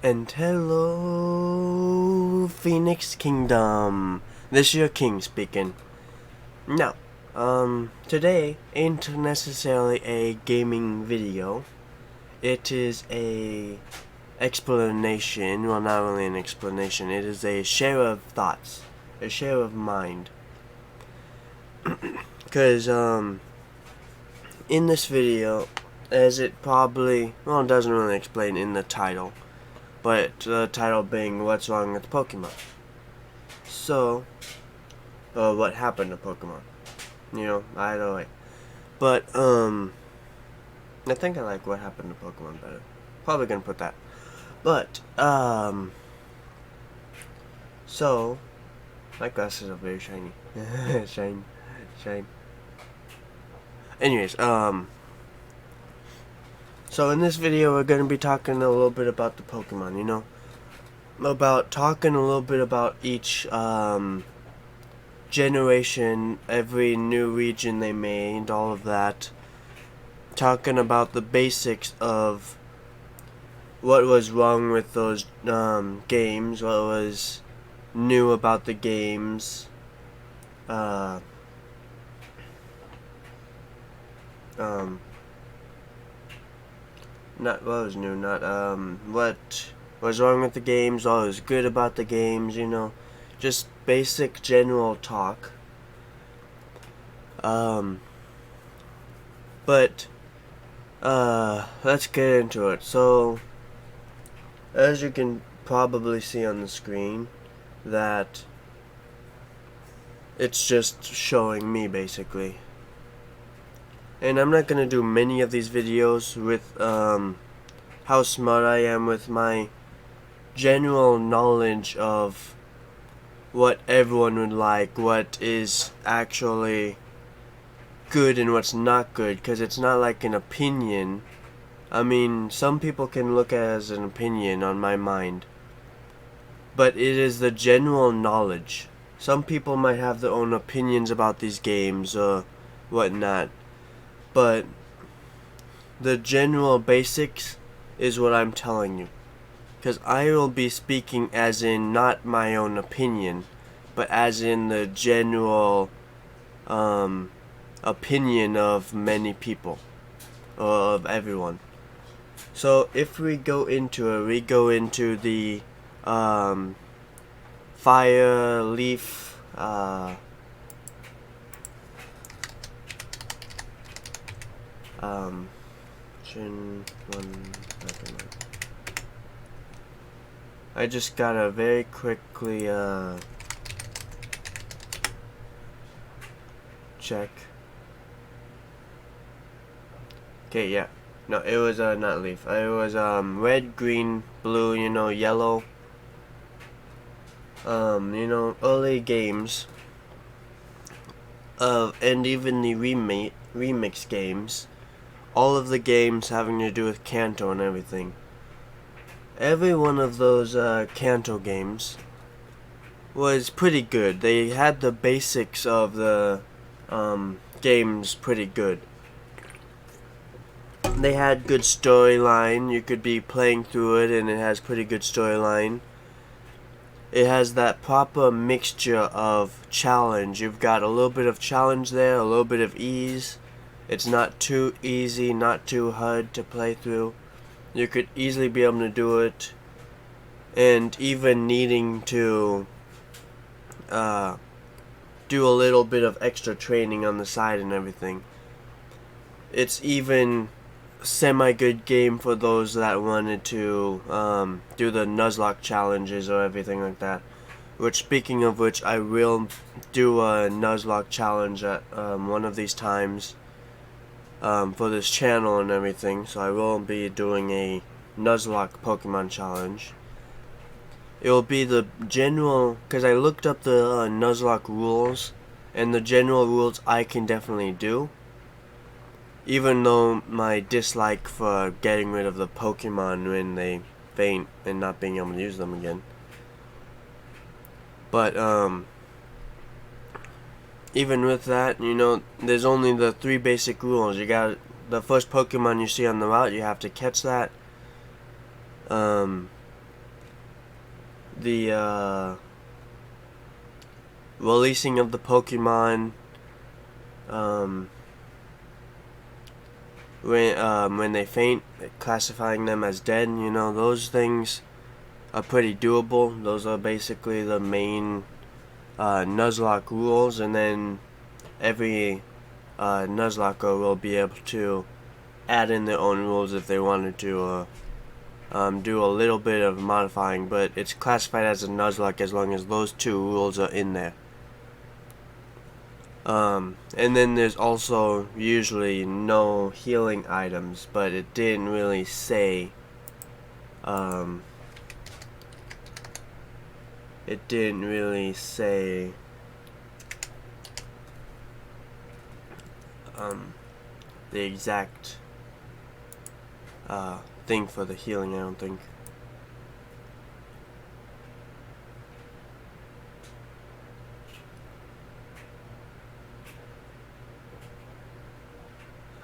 And hello, Phoenix Kingdom. This is your king speaking. Now, today ain't necessarily a gaming video. It is a explanation. Well, not really an explanation. It is a share of thoughts, a share of mind. Because in this video, as it probably, well, it doesn't really explain in the title, but the title being what's wrong with Pokemon. So, what happened to Pokemon? You know, either way. But, I think I like what happened to Pokemon better. Probably gonna put that. But, so, my glasses are very shiny. Shine. Anyways, so in this video we're going to be talking a little bit about the Pokemon, you know, talking a little bit about each generation, every new region they made, all of that, talking about the basics of what was wrong with those games, what was new about the games, not what was new, not what was wrong with the games, what was good about the games, you know, just basic general talk. But let's get into it. So, as you can probably see on the screen, that it's just showing me basically. And I'm not gonna do many of these videos with how smart I am with my general knowledge of what everyone would like, what is actually good and what's not good, because it's not like an opinion. I mean, some people can look at it as an opinion on my mind, but it is the general knowledge. Some people might have their own opinions about these games or whatnot, but the general basics is what I'm telling you. Because I will be speaking as in not my own opinion, but as in the general opinion of many people, or of everyone. So if we go into it, we go into the fire, leaf, Gen 1 Pokemon. I just gotta very quickly check. Okay, yeah. No, it was not leaf. It was red, green, blue, you know, yellow. You know, early games and even the remix games. All of the games having to do with Kanto and everything. Every one of those Kanto games was pretty good. They had the basics of the games pretty good. They had good storyline. You could be playing through it and it has pretty good storyline. It has that proper mixture of challenge. You've got a little bit of challenge there, a little bit of ease. It's not too easy, not too hard to play through. You could easily be able to do it, and even needing to do a little bit of extra training on the side and everything. It's even semi-good game for those that wanted to do the Nuzlocke challenges or everything like that. Which, speaking of which, I will do a Nuzlocke challenge at one of these times. For this channel and everything, so I will be doing a Nuzlocke Pokemon challenge. It will be the general, because I looked up the Nuzlocke rules, and the general rules I can definitely do, even though my dislike for getting rid of the Pokemon when they faint and not being able to use them again. But even with that, you know, there's only the 3 basic rules. You got the first Pokemon you see on the route, you have to catch that. the releasing of the Pokemon, when they faint, classifying them as dead, you know, those things are pretty doable. Those are basically the main Nuzlocke rules, and then every Nuzlocker will be able to add in their own rules if they wanted to, or do a little bit of modifying, but it's classified as a Nuzlocke as long as those two rules are in there. And then there's also usually no healing items, but it didn't really say, the exact thing for the healing, I don't think.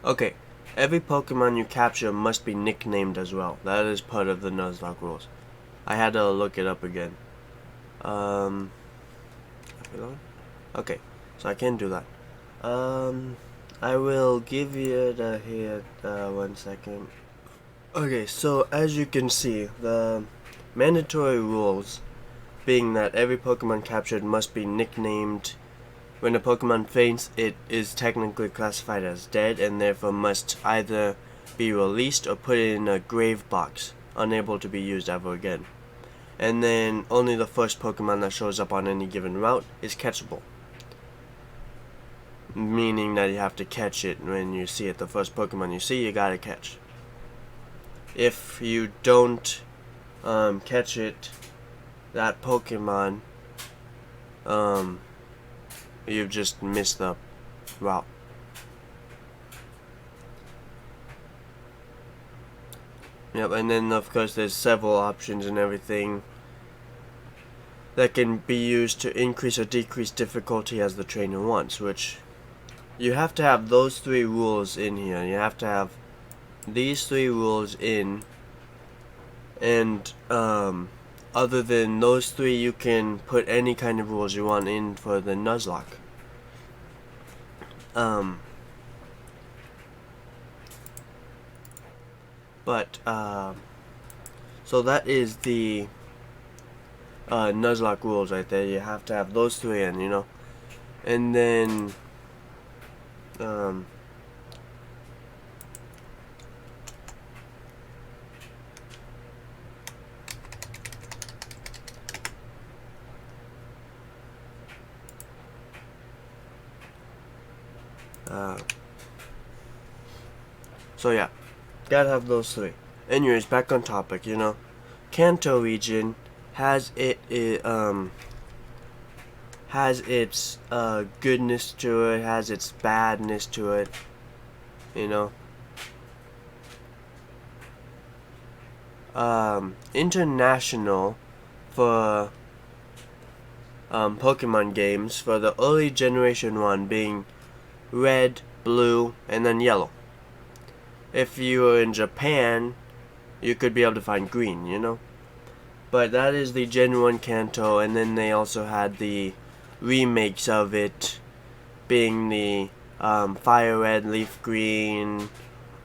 Okay, every Pokemon you capture must be nicknamed as well. That is part of the Nuzlocke rules. I had to look it up again. Okay, so I can do that. I will give you the here, 1 second. Okay, so as you can see, the mandatory rules being that every Pokemon captured must be nicknamed. When a Pokemon faints, it is technically classified as dead and therefore must either be released or put in a grave box, unable to be used ever again. And then only the first Pokemon that shows up on any given route is catchable. Meaning that you have to catch it when you see it. The first Pokemon you see, you gotta catch. If you don't catch it, that Pokemon, you've just missed the route. Yep, and then of course there's several options and everything that can be used to increase or decrease difficulty as the trainer wants, which you have to have those 3 rules in here. You have to have these 3 rules in, and other than those 3, you can put any kind of rules you want in for the Nuzlocke. So that is the Nuzlocke rules right there. You have to have those 3 in, you know. And then so yeah, gotta have those 3. Anyways, back on topic, you know. Kanto region has has its goodness to it, has its badness to it, you know. International for Pokemon games for the early generation one being red, blue, and then yellow. If you were in Japan, you could be able to find green, you know. But that is the Gen 1 Kanto, and then they also had the remakes of it, being the Fire Red, Leaf Green,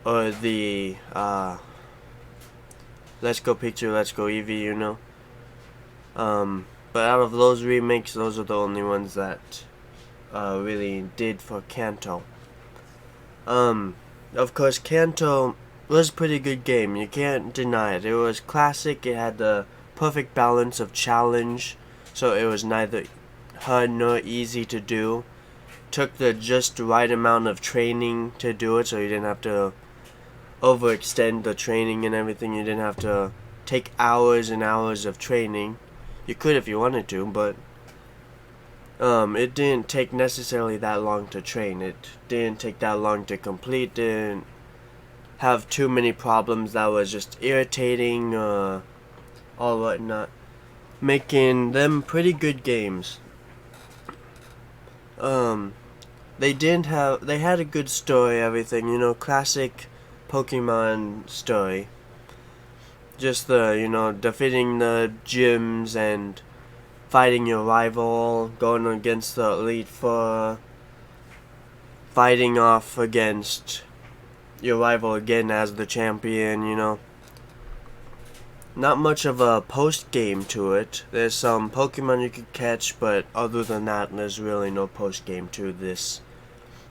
or the Let's Go Pikachu, Let's Go Eevee, you know. But out of those remakes, those are the only ones that really did for Kanto. Of course, Kanto was a pretty good game. You can't deny it. It was classic. It had the perfect balance of challenge, so it was neither hard nor easy to do. Took the just right amount of training to do it, so you didn't have to overextend the training and everything. You didn't have to take hours and hours of training. You could if you wanted to, but it didn't take necessarily that long to train. It didn't take that long to complete. Didn't have too many problems that was just irritating, all whatnot, making them pretty good games. They had a good story, everything, you know, classic Pokemon story. Just defeating the gyms and fighting your rival, going against the Elite Four, fighting off against your rival again as the champion. Not much of a post-game to it. There's some Pokemon you could catch, but other than that, there's really no post-game to this,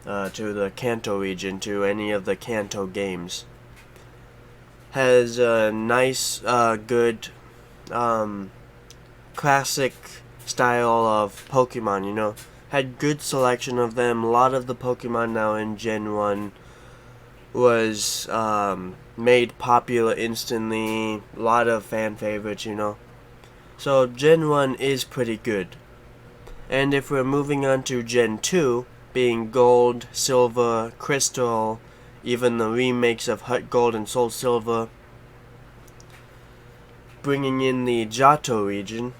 to the Kanto region, to any of the Kanto games. Has a nice, good, classic style of Pokemon, Had good selection of them. A lot of the Pokemon now in Gen 1 was, made popular instantly. A lot of fan favorites, So Gen 1 is pretty good. And if we're moving on to Gen 2, being Gold, Silver, Crystal, even the remakes of Heart Gold and Soul Silver, bringing in the Johto region,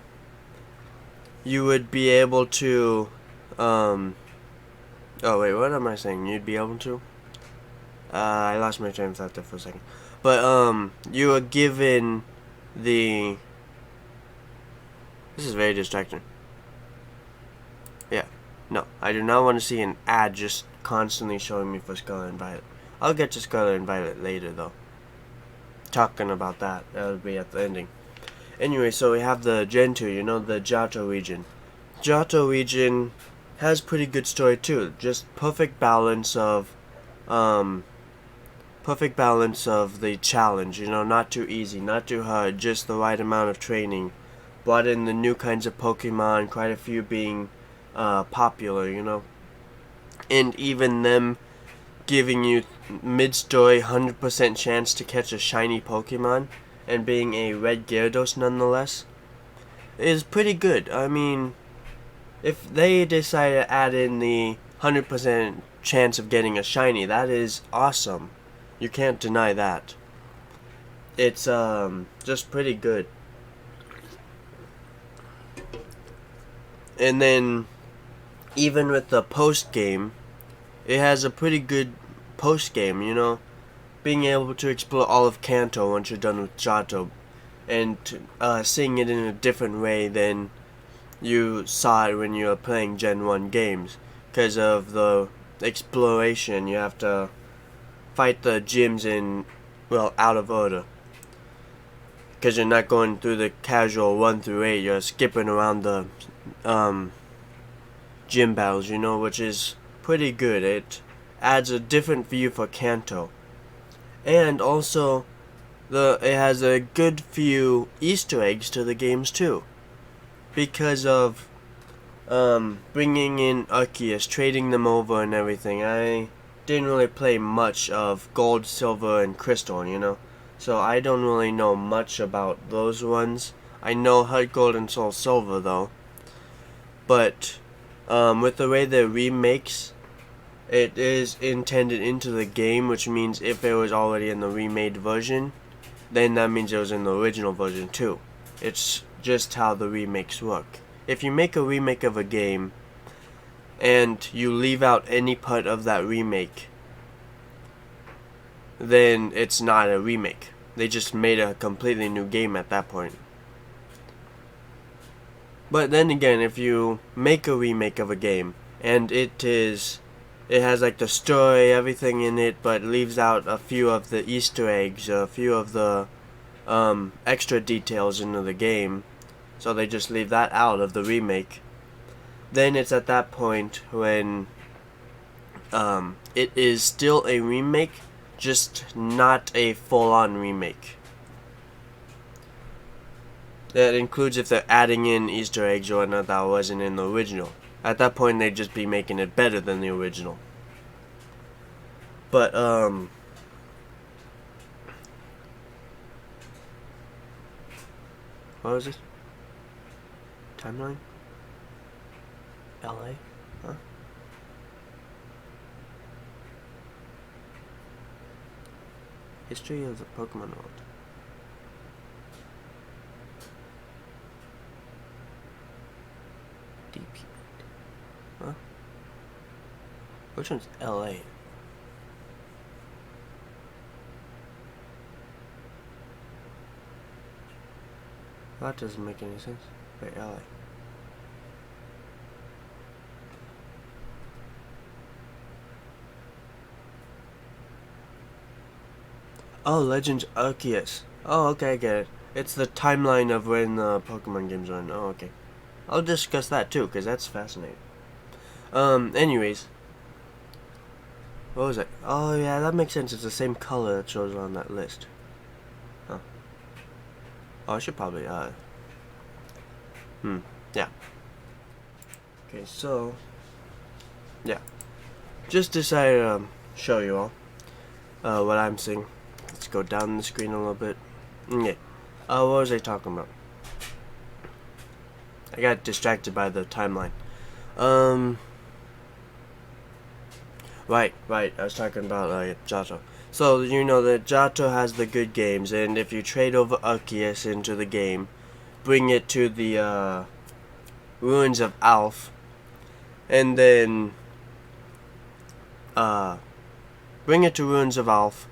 you would be able to, oh wait, what am I saying? You'd be able to? I lost my train of thought there for a second. But, you are given the... This is very distracting. Yeah. No, I do not want to see an ad just constantly showing me for Scarlet and Violet. I'll get to Scarlet and Violet later, though. Talking about that. That'll be at the ending. Anyway, so we have the Gen 2, the Johto region. Johto region has pretty good story, too. Just perfect balance of the challenge, not too easy, not too hard, just the right amount of training. Brought in the new kinds of Pokemon, quite a few being popular, And even them giving you mid-story 100% chance to catch a shiny Pokemon, and being a red Gyarados nonetheless, is pretty good. I mean, if they decide to add in the 100% chance of getting a shiny, that is awesome. You can't deny that. It's just pretty good. And then even with the post game, it has a pretty good post game, being able to explore all of Kanto once you're done with Johto, and seeing it in a different way than you saw it when you were playing Gen 1 games. Because of the exploration, you have to fight the gyms out of order. Because you're not going through the casual 1 through 8, you're skipping around the gym battles, which is pretty good. It adds a different view for Kanto. And also, it has a good few Easter eggs to the games too. Because of bringing in Arceus, trading them over and everything. I didn't really play much of Gold, Silver, and Crystal, So I don't really know much about those ones. I know Heart Gold and Soul Silver though. But with the way the remakes, it is intended into the game, which means if it was already in the remade version, then that means it was in the original version too. It's just how the remakes work. If you make a remake of a game and you leave out any part of that remake, then it's not a remake. They just made a completely new game at that point. But then again, if you make a remake of a game and it has like the story, everything in it, but leaves out a few of the Easter eggs, a few of the extra details into the game, so they just leave that out of the remake, then it's at that point when it is still a remake, just not a full-on remake. That includes if they're adding in Easter eggs or whatnot that wasn't in the original. At that point, they'd just be making it better than the original. But, what was this? Timeline? LA? Huh? History of the Pokemon world. DP. Huh? Which one's LA? That doesn't make any sense. Wait, LA. Oh, Legends Arceus. Oh, okay, I get it. It's the timeline of when the Pokemon games are in. Oh, okay. I'll discuss that too, because that's fascinating. Anyways. What was it? Oh, yeah, that makes sense. It's the same color that shows on that list. Huh. Oh, I should probably, yeah. Okay, so, yeah. Just decided to show you all what I'm seeing. Let's go down the screen a little bit. Okay. What was I talking about? I got distracted by the timeline. Right. I was talking about Johto. So, you know that Johto has the good games, and if you trade over Arceus into the game, bring it to the Ruins of Alph, and then bring it to Ruins of Alph.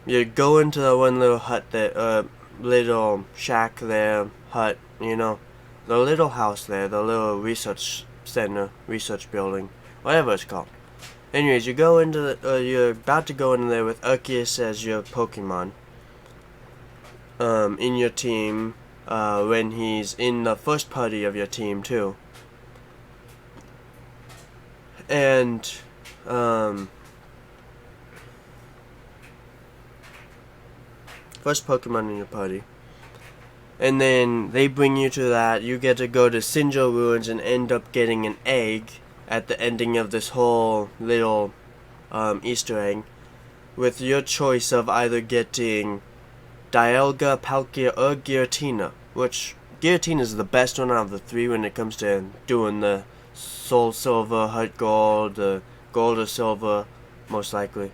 You go into the one little hut there, little shack there, hut, you know, the little house there, the little research center, research building, whatever it's called. Anyways, you go into the, you're about to go in there with Arceus as your Pokemon, in your team, when he's in the first party of your team too. And, first Pokemon in your party. And then they bring you to that, you get to go to Sinjo Ruins and end up getting an egg at the ending of this whole little Easter egg, with your choice of either getting Dialga, Palkia, or Giratina, which Giratina is the best one out of the three when it comes to doing the Soul Silver, Heart Gold, Gold or Silver, most likely.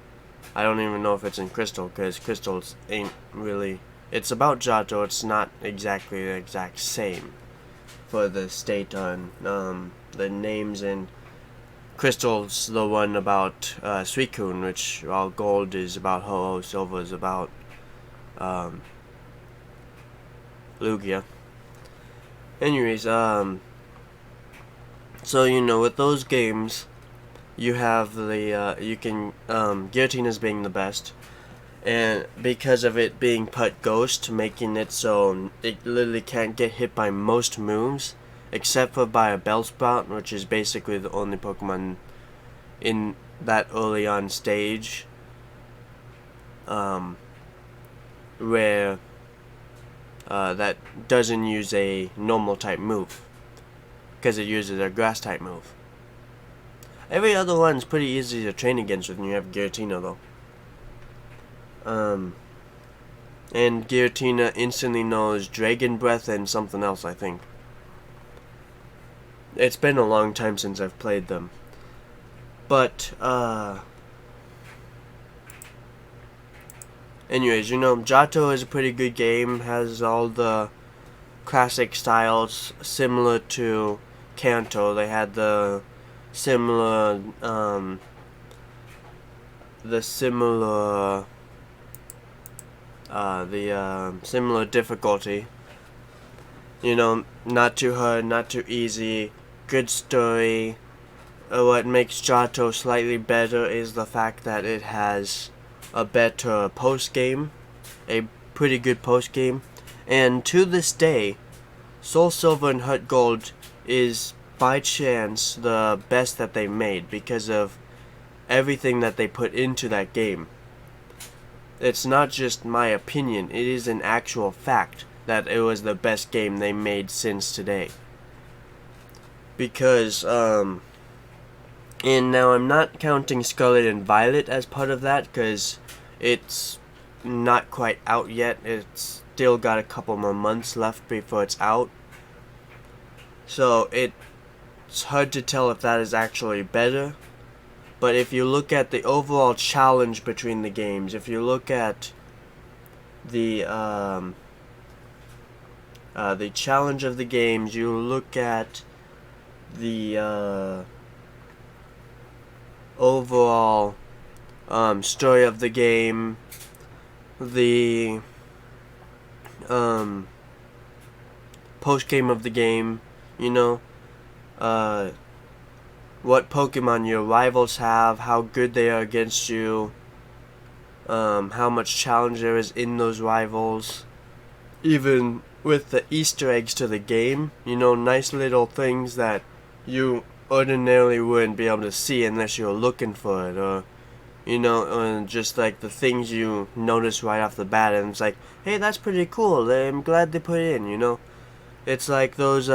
I don't even know if it's in Crystal, because Crystals ain't really... It's about Johto, it's not exactly the exact same for the state on the names in Crystal's the one about Suicune, which while Gold is about Ho-Oh, Silver is about Lugia. Anyways, so you know, with those games, you have the you can Giratina's being the best, and because of it being Put Ghost, making it so it literally can't get hit by most moves, except for by a Bellsprout, which is basically the only Pokemon in that early on stage where that doesn't use a normal type move, because it uses a grass type move. Every other one's pretty easy to train against when you have Giratina though. And Giratina instantly knows Dragon Breath and something else, I think. It's been a long time since I've played them. But, anyways, you know, Johto is a pretty good game, has all the classic styles similar to Kanto. They had the similar, similar difficulty. You know, not too hard, not too easy, good story. What makes Johto slightly better is the fact that it has a better post-game, a pretty good post-game, and to this day, Soul Silver and Heart Gold is by chance the best that they made because of everything that they put into that game. It's not just my opinion, it is an actual fact that it was the best game they made since today. Because, and now I'm not counting Scarlet and Violet as part of that, because it's not quite out yet. It's still got a couple more months left before it's out. So it's hard to tell if that is actually better. But if you look at the overall challenge between the games, if you look at the challenge of the games, you look at the overall story of the game, the post-game of the game, you know, what Pokemon your rivals have, how good they are against you, how much challenge there is in those rivals. Even with the Easter eggs to the game, you know, nice little things that you ordinarily wouldn't be able to see unless you're looking for it, or, you know, just like the things you notice right off the bat, and it's like, hey, that's pretty cool, I'm glad they put it in, you know. It's like those,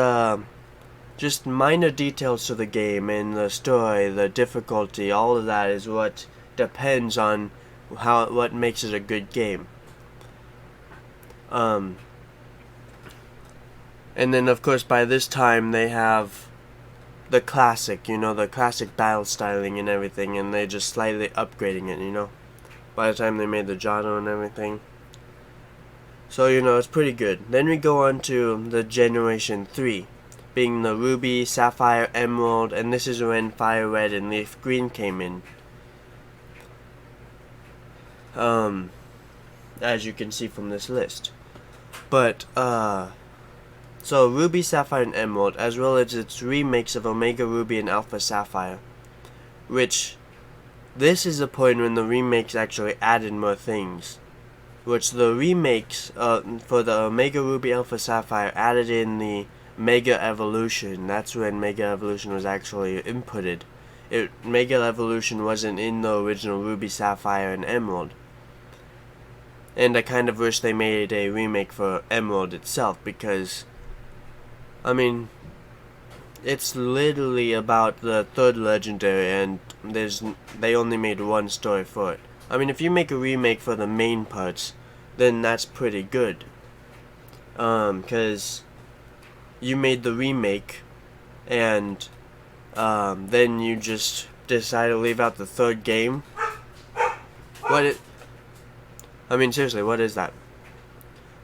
just minor details to the game and the story, the difficulty, all of that is what depends on what makes it a good game. And then of course by this time they have the classic, you know, the classic battle styling and everything, and they just slightly upgrading it, you know, by the time they made the Johto and everything. So, you know, it's pretty good. Then we go on to the Generation 3, being the Ruby, Sapphire, Emerald, and this is when Fire Red and Leaf Green came in. As you can see from this list. But, so Ruby, Sapphire, and Emerald, as well as its remakes of Omega Ruby and Alpha Sapphire, which, this is the point when the remakes actually added more things. Which the remakes, for the Omega Ruby, Alpha Sapphire, added in the Mega Evolution. That's when Mega Evolution was actually inputted. Mega Evolution wasn't in the original Ruby, Sapphire, and Emerald. And I kind of wish they made a remake for Emerald itself, because, I mean, it's literally about the third legendary, and they only made one story for it. I mean, if you make a remake for the main parts, then that's pretty good. 'Cause you made the remake, and then you just decide to leave out the third game. I mean, seriously, what is that?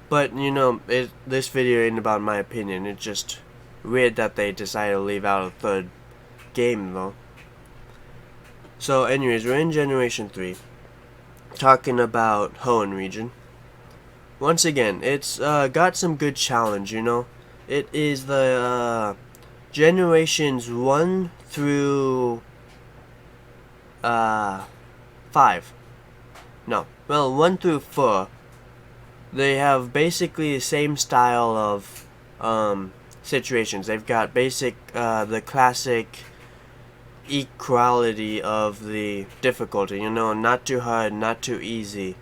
But, you know, this video ain't about my opinion. It's just weird that they decided to leave out a third game, though. So, anyways, we're in Generation 3, talking about Hoenn region. Once again, it's got some good challenge, you know. It is the Generations 1 through 5. No, well, 1 through 4. They have basically the same style of situations. They've got the classic equality of the difficulty, you know, not too hard, not too easy.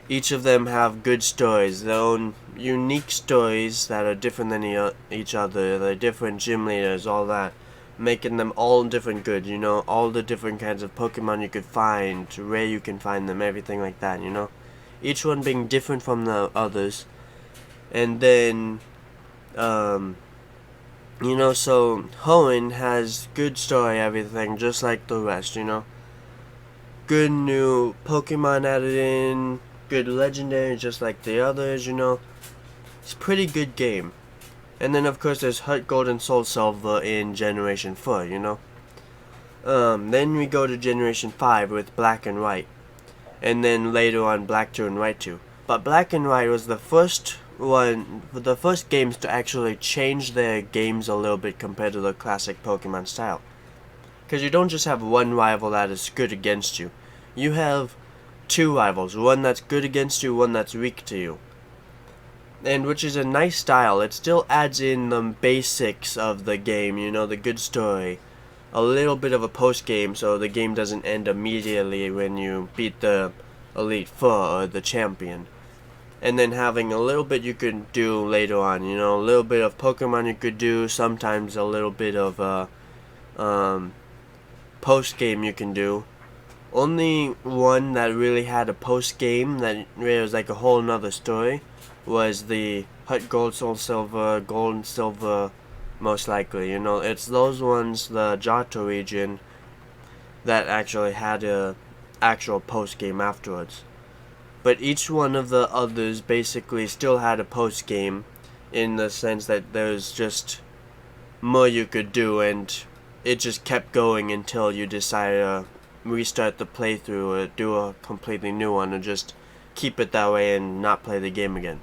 Each of them have good stories, their own unique stories that are different than each other. They're different gym leaders, all that, making them all different good, you know, all the different kinds of Pokemon you could find, where you can find them, everything like that, you know. Each one being different from the others. And then, you know, so Hoenn has good story, everything, just like the rest, you know. Good new Pokemon added in, good legendary, just like the others, you know. It's a pretty good game. And then, of course, there's Heart Gold and Soul Silver in Generation 4, you know. Then we go to Generation 5 with Black and White. And then later on, Black 2 and White 2. But Black and White was the first games to actually change their games a little bit compared to the classic Pokemon style. Because you don't just have one rival that is good against you. You have two rivals, one that's good against you, one that's weak to you. And which is a nice style. It still adds in the basics of the game, you know, the good story. A little bit of a post-game, so the game doesn't end immediately when you beat the Elite Four or the champion. And then having a little bit you could do later on, you know, a little bit of Pokemon you could do, sometimes a little bit of post-game you can do. Only one that really had a post-game that really was like a whole nother story was the Heart Gold, Soul Silver, Gold and Silver, most likely, you know. It's those ones, the Johto region, that actually had a actual post-game afterwards. But each one of the others basically still had a post-game, in the sense that there's just more you could do, and it just kept going until you decided to restart the playthrough or do a completely new one, or just keep it that way and not play the game again.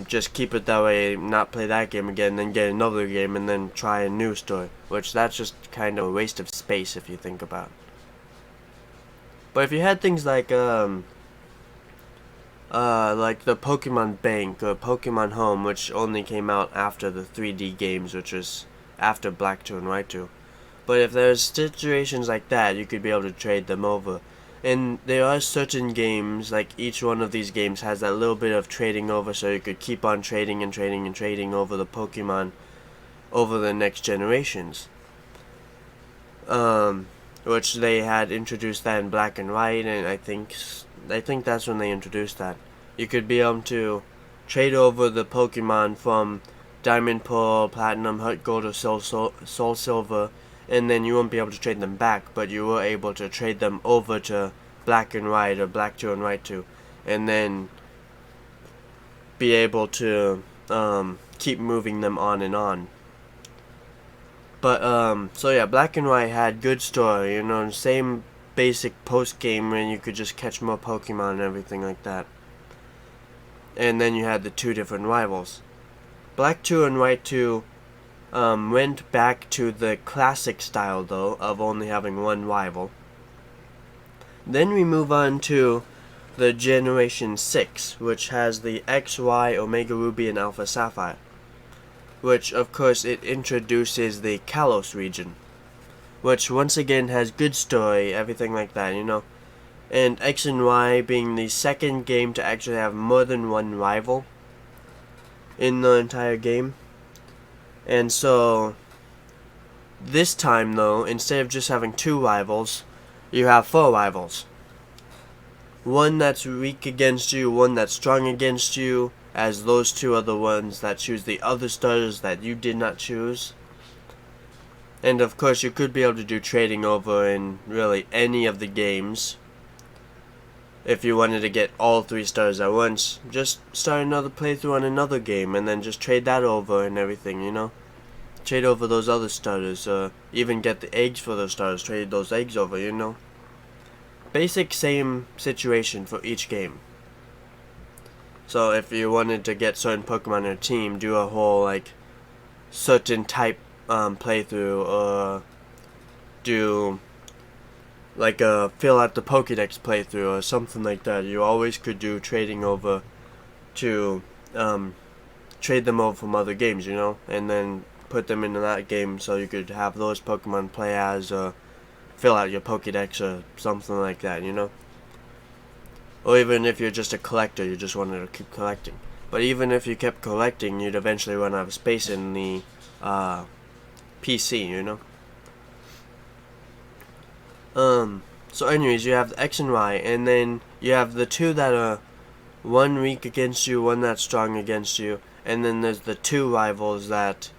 just keep it that way, not play that game again, then get another game, and then try a new story. Which that's just kind of a waste of space if you think about it. But if you had things like the Pokemon Bank or Pokemon Home, which only came out after the 3D games, which was after Black 2 and White 2. But if there's situations like that, you could be able to trade them over. And there are certain games, like each one of these games has that little bit of trading over, so you could keep on trading and trading and trading over the Pokemon over the next generations. Which they had introduced that in Black and White, and I think that's when they introduced that. You could be able to trade over the Pokemon from Diamond, Pearl, Platinum, Heart Gold, or Soul Silver, and then you won't be able to trade them back, but you were able to trade them over to Black and White or Black 2 and White 2, and then be able to keep moving them on and on. But so yeah, Black and White had good story, you know, same basic post game where you could just catch more Pokemon and everything like that. And then you had the two different rivals. Black 2 and White 2 went back to the classic style though of only having one rival. Then we move on to the Generation 6, which has the X, Y, Omega Ruby, and Alpha Sapphire. Which of course it introduces the Kalos region, which once again has good story, everything like that, you know. And X and Y being the second game to actually have more than one rival in the entire game. And so this time though, instead of just having two rivals, you have four rivals. One that's weak against you, one that's strong against you, as those two are the ones that choose the other starters that you did not choose. And of course you could be able to do trading over in really any of the games. If you wanted to get all three stars at once, just start another playthrough on another game and then just trade that over and everything, you know. Trade over those other starters, even get the eggs for those starters, trade those eggs over, you know. Basic same situation for each game. So if you wanted to get certain Pokemon in a team, do a whole like certain type playthrough, or do like a fill out the Pokédex playthrough or something like that. You always could do trading over to trade them over from other games, you know, and then put them into that game so you could have those Pokemon play as, or fill out your Pokédex or something like that, you know. Or even if you're just a collector, you just wanted to keep collecting. But even if you kept collecting, you'd eventually run out of space in the PC, you know. So anyways, you have the X and Y, and then you have the two that are one weak against you, one that's strong against you, and then there's the two rivals that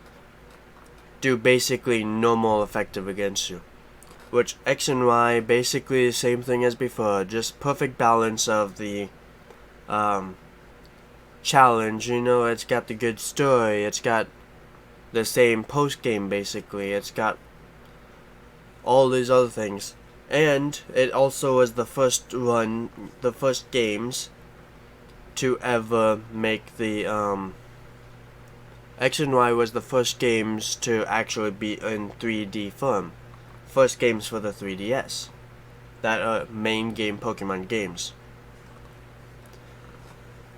do basically normal effective against you. Which X and Y basically the same thing as before, just perfect balance of the challenge, you know. It's got the good story, it's got the same post game basically, it's got all these other things. And it also was the first games to ever make the X and Y was the first games to actually be in 3D form. First games for the 3DS that are main game Pokemon games.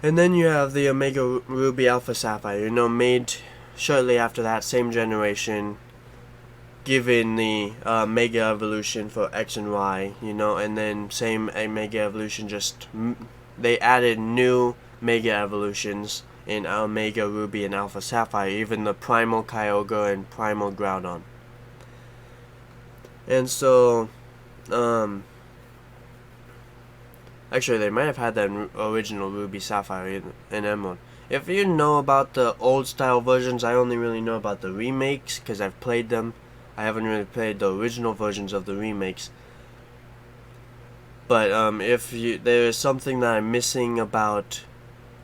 And then you have the Omega Ruby Alpha Sapphire, you know, made shortly after that, same generation, given the Mega Evolution for X and Y, you know, and then same Mega Evolution, just they added new Mega Evolutions in Omega Ruby and Alpha Sapphire, even the Primal Kyogre and Primal Groudon. And so, actually they might have had that original Ruby Sapphire and Emerald. If you know about the old style versions, I only really know about the remakes, because I've played them. I haven't really played the original versions of the remakes. But if there is something that I'm missing about,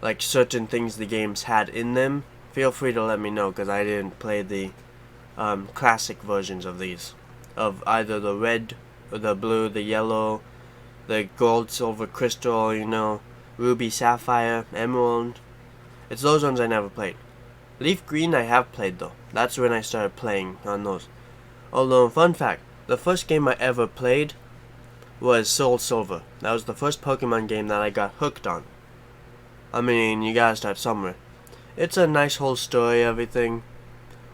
like certain things the games had in them, feel free to let me know, because I didn't play the classic versions of these. Of either the red, or the blue, the yellow, the gold, silver, crystal, you know, ruby, sapphire, emerald, It's those ones I never played. Leaf Green I have played though. That's when I started playing on those. Although, fun fact, the first game I ever played was Soul Silver. That was the first Pokemon game that I got hooked on. I mean, you gotta start somewhere. It's a nice whole story, everything.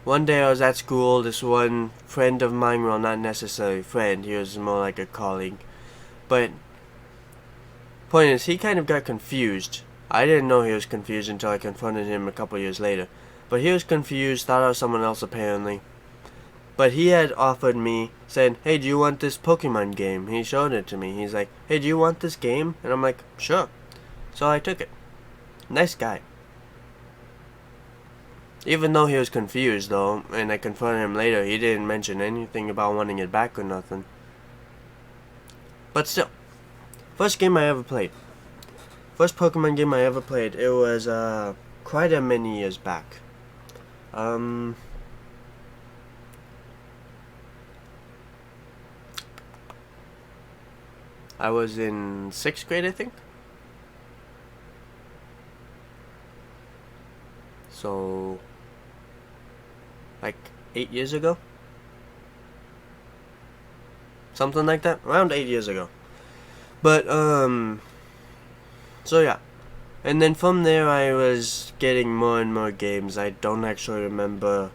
One day I was at school, this one friend of mine, well, not necessarily friend, he was more like a colleague. But, point is, he kind of got confused. I didn't know he was confused until I confronted him a couple years later. But he was confused, thought I was someone else apparently. But he had offered me, saying, hey, do you want this Pokemon game? He showed it to me. He's like, hey, do you want this game? And I'm like, sure. So I took it. Nice guy. Even though he was confused, though, and I confronted him later, he didn't mention anything about wanting it back or nothing. But still, first game I ever played. First Pokemon game I ever played, it was, quite a many years back. I was in 6th grade, I think. So, like 8 years ago? Something like that? Around 8 years ago. But, so yeah. And then from there I was getting more and more games. I don't actually remember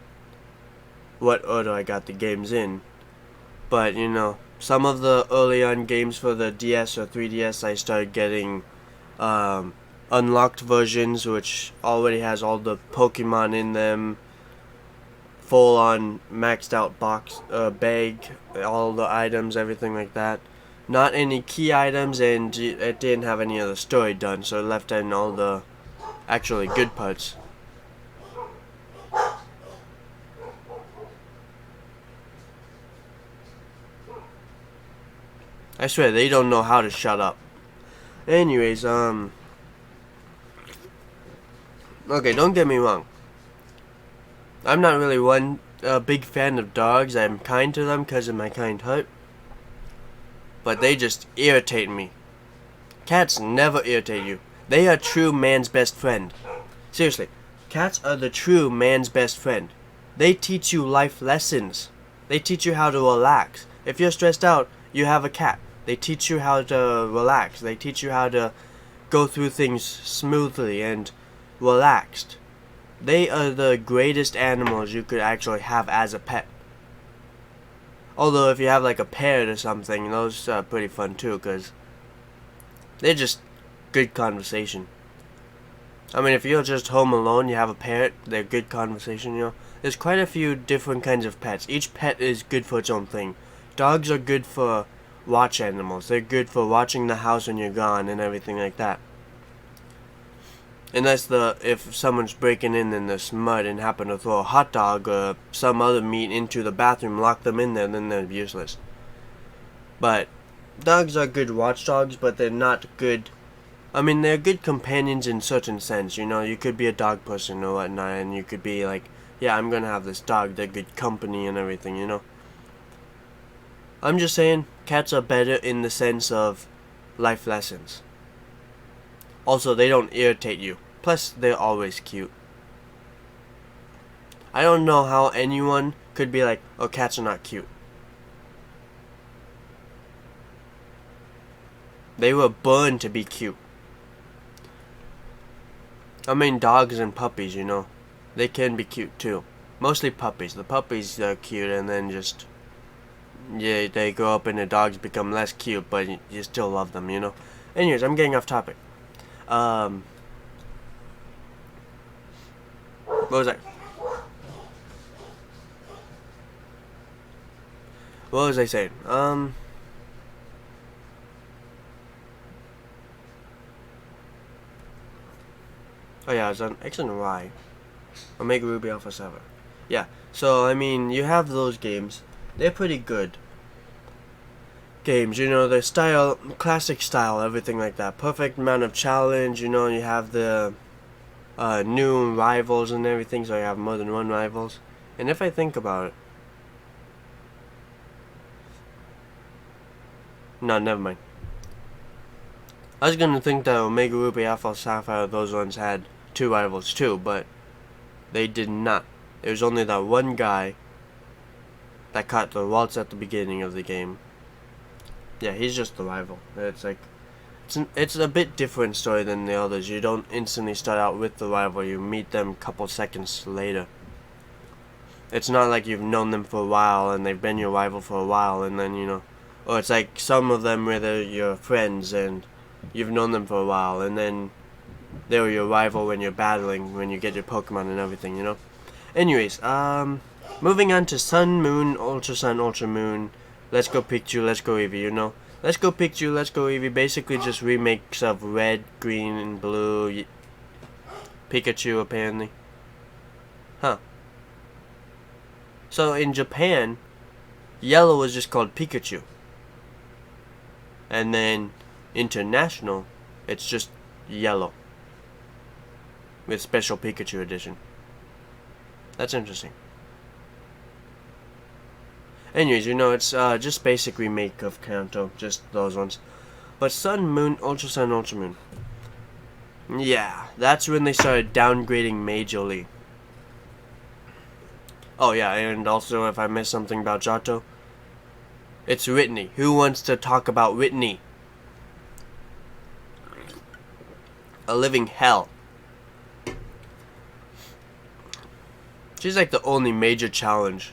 what order I got the games in. But, you know, some of the early on games for the DS or 3DS I started getting unlocked versions, which already has all the Pokemon in them, full on maxed out box, bag, all the items, everything like that. Not any key items, and it didn't have any of the story done, so it left in all the actually good parts. I swear, they don't know how to shut up. Anyways, okay, don't get me wrong. I'm not really one big fan of dogs. I'm kind to them because of my kind heart. But they just irritate me. Cats never irritate you. They are true man's best friend. Seriously, cats are the true man's best friend. They teach you life lessons. They teach you how to relax. If you're stressed out, you have a cat. They teach you how to relax. They teach you how to go through things smoothly and relaxed. They are the greatest animals you could actually have as a pet. Although if you have like a parrot or something, those are pretty fun too, because they're just good conversation. I mean, if you're just home alone, you have a parrot, they're good conversation, you know. There's quite a few different kinds of pets. Each pet is good for its own thing. Dogs are good for watch animals. They're good for watching the house when you're gone and everything like that. Unless if someone's breaking in this mud and happen to throw a hot dog or some other meat into the bathroom, lock them in there, then they're useless. But dogs are good watchdogs, but they're not good. I mean, they're good companions in certain sense. You know, you could be a dog person or whatnot, and you could be like, yeah, I'm gonna have this dog. They're good company and everything, you know. I'm just saying, cats are better in the sense of life lessons. Also, they don't irritate you. Plus, they're always cute. I don't know how anyone could be like, oh, cats are not cute. They were born to be cute. I mean, dogs and puppies, you know. They can be cute too. Mostly puppies. The puppies are cute, and then just, yeah, they grow up and the dogs become less cute, but you still love them, you know. Anyways, I'm getting off topic. What was I? What was I saying? Oh yeah, I was on X and Y. Omega Ruby Alpha 7. Yeah, so I mean, you have those games. They're pretty good games, you know, their style, classic style, everything like that. Perfect amount of challenge, you know, you have the new rivals and everything, so you have more than one rivals. And if I think about it, no, never mind. I was gonna think that Omega Ruby, Alpha Sapphire, those ones had 2 rivals too, but they did not. There was only that one guy that caught the waltz at the beginning of the game. Yeah, he's just the rival. It's like, it's a bit different story than the others. You don't instantly start out with the rival. You meet them a couple seconds later. It's not like you've known them for a while and they've been your rival for a while, and then, you know, or it's like some of them where they're your friends and you've known them for a while, and then they were your rival when you're battling, when you get your Pokemon and everything, you know. Anyways, moving on to Sun, Moon, Ultra Sun, Ultra Moon. Let's Go Pikachu, Let's Go Eevee, you know. Let's Go Pikachu, Let's Go Eevee, basically just remakes of Red, Green, and Blue. Pikachu, apparently. Huh. So in Japan, Yellow was just called Pikachu. And then international, it's just Yellow. With Special Pikachu Edition. That's interesting. Anyways, you know, it's just basic remake of Kanto, just those ones. But Sun, Moon, Ultra Moon. Yeah, that's when they started downgrading majorly. Oh yeah, and also if I missed something about Johto, it's Whitney. Who wants to talk about Whitney? A living hell. She's like the only major challenge.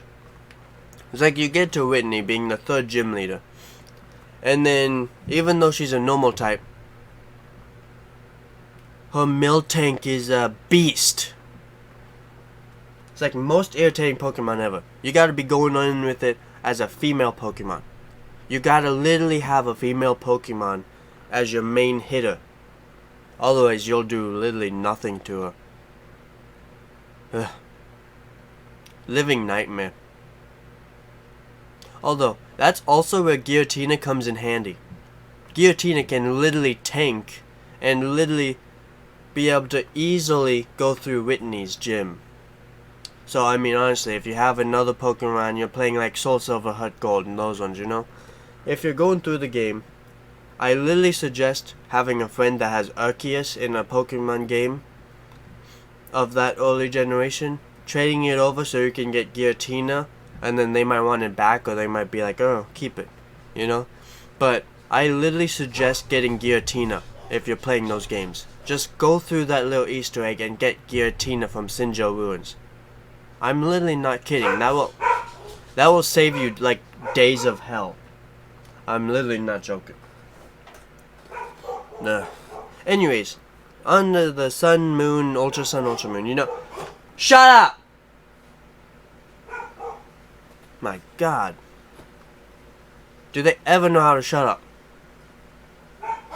It's like you get to Whitney being the 3rd gym leader, and then even though she's a normal type, her Miltank is a beast. It's like most irritating Pokemon ever. You gotta be going on with it as a female Pokemon. You gotta literally have a female Pokemon as your main hitter. Otherwise you'll do literally nothing to her. Ugh. Living nightmare. Although, that's also where Giratina comes in handy. Giratina can literally tank and literally be able to easily go through Whitney's gym. So, I mean, honestly, if you have another Pokemon, you're playing like Soul Silver, Heart Gold, and those ones, you know? If you're going through the game, I literally suggest having a friend that has Arceus in a Pokemon game of that early generation, trading it over so you can get Giratina, and then they might want it back, or they might be like, oh, keep it, you know? But I literally suggest getting Giratina if you're playing those games. Just go through that little Easter egg and get Giratina from Sinjo Ruins. I'm literally not kidding. That will save you like days of hell. I'm literally not joking. Nah. Anyways, under the Sun, Moon, Ultra Moon, you know. Shut up! My God. Do they ever know how to shut up?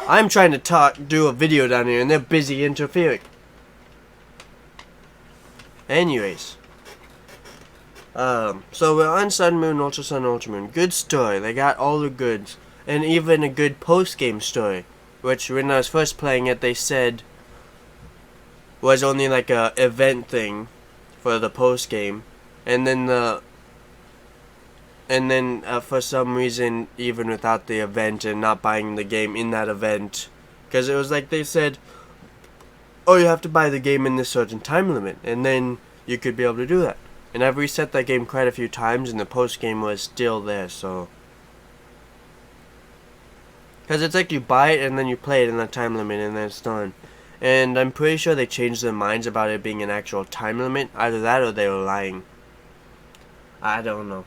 I'm trying to do a video down here and they're busy interfering. Anyways. So we're on Sun, Moon, Ultra Moon. Good story. They got all the goods. And even a good post-game story. Which, when I was first playing it, they said was only like a event thing for the post-game. And then for some reason, even without the event and not buying the game in that event, because it was like they said, oh, you have to buy the game in this certain time limit, and then you could be able to do that. And I've reset that game quite a few times, and the post game was still there, so. Because it's like you buy it and then you play it in that time limit and then it's done. And I'm pretty sure they changed their minds about it being an actual time limit. Either that or they were lying. I don't know.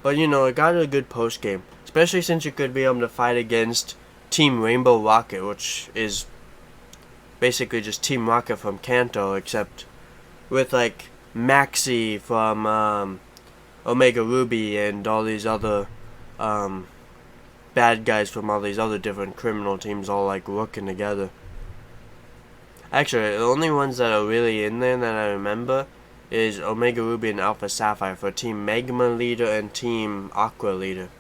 But you know, it got a good post game. Especially since you could be able to fight against Team Rainbow Rocket, which is basically just Team Rocket from Kanto, except with like Maxie from Omega Ruby and all these other bad guys from all these other different criminal teams all like working together. Actually, the only ones that are really in there that I remember is Omega Ruby and Alpha Sapphire for Team Magma Leader and Team Aqua Leader.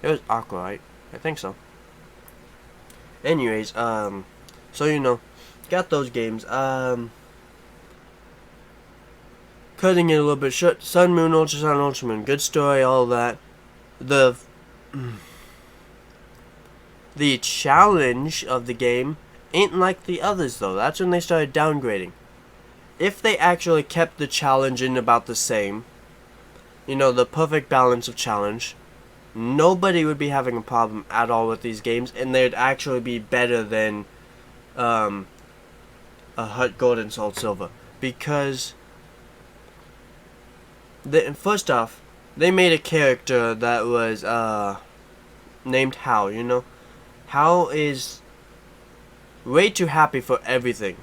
It was Aqua, right? I think so. Anyways, so you know, got those games. Cutting it a little bit short. Sun, Moon, Ultra Moon. Good story, all that. The challenge of the game ain't like the others though. That's when they started downgrading. If they actually kept the challenge in about the same, you know, the perfect balance of challenge, nobody would be having a problem at all with these games, and they'd actually be better than a Hut Gold and Soul Silver. Because, first off, they made a character that was named Hal, you know? Hal is way too happy for everything.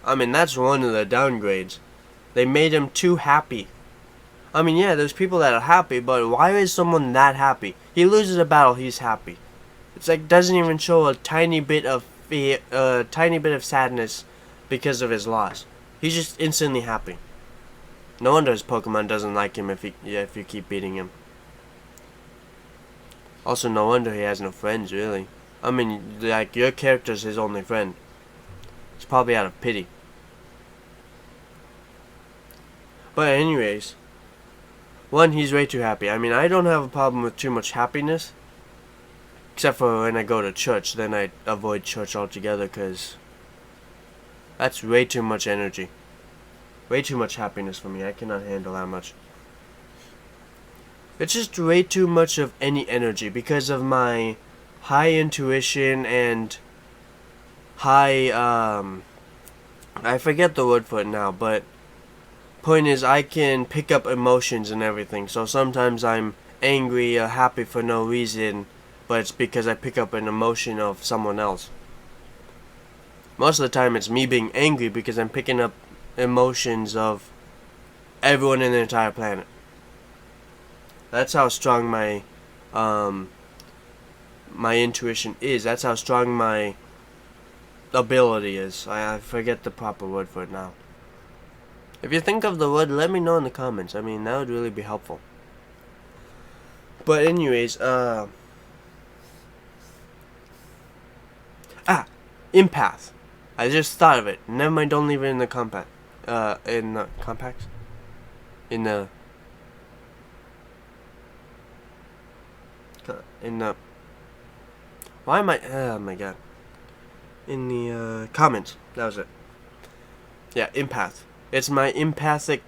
I mean, that's one of the downgrades. They made him too happy. I mean, yeah, there's people that are happy, but why is someone that happy? He loses a battle, he's happy. It's like, doesn't even show a tiny bit of fear, tiny bit of sadness because of his loss. He's just instantly happy. No wonder his Pokemon doesn't like him if you keep beating him. Also, no wonder he has no friends, really. I mean, like, your character's his only friend. It's probably out of pity. But anyways, one, he's way too happy. I mean, I don't have a problem with too much happiness. Except for when I go to church, then I avoid church altogether, because that's way too much energy. Way too much happiness for me. I cannot handle that much. It's just way too much of any energy because of my high intuition and high, I forget the word for it now, but point is I can pick up emotions and everything. So sometimes I'm angry or happy for no reason, but it's because I pick up an emotion of someone else. Most of the time it's me being angry because I'm picking up emotions of everyone in the entire planet. That's how strong my my intuition is. That's how strong my ability is. I forget the proper word for it now. If you think of the word, let me know in the comments. I mean, that would really be helpful. But anyways, empath. I just thought of it. Never mind, don't leave it in the compact. In the compacts? In the why am I, oh my god. In the comments. That was it. Yeah, empath. It's my empathic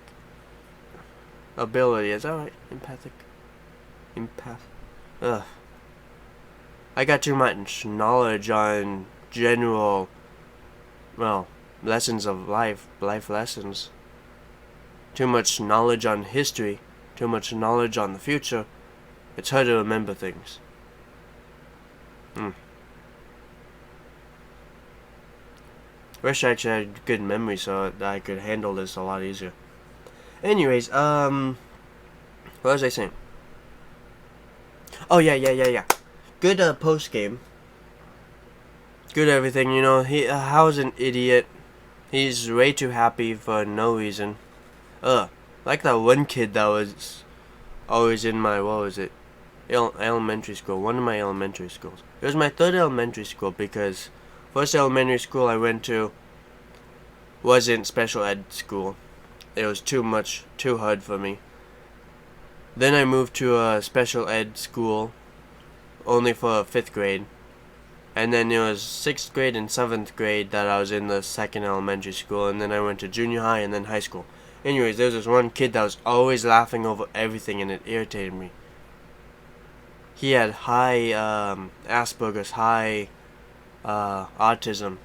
ability. Is that right? Empath. Ugh. I got too much knowledge on general, well, lessons of life lessons. Too much knowledge on history. Too much knowledge on the future. It's hard to remember things. Wish I actually had good memory so that I could handle this a lot easier. Anyways, what was I saying? Oh, yeah. Good post game. Good everything, you know. How's an idiot? He's way too happy for no reason. Like that one kid that was always in my, what was it? Elementary school. One of my elementary schools. It was my third elementary school because first elementary school I went to wasn't special ed school. It was too hard for me. Then I moved to a special ed school only for 5th grade. And then it was 6th grade and 7th grade that I was in the second elementary school. And then I went to junior high and then high school. Anyways, there was this one kid that was always laughing over everything and it irritated me. He had high Asperger's, high autism.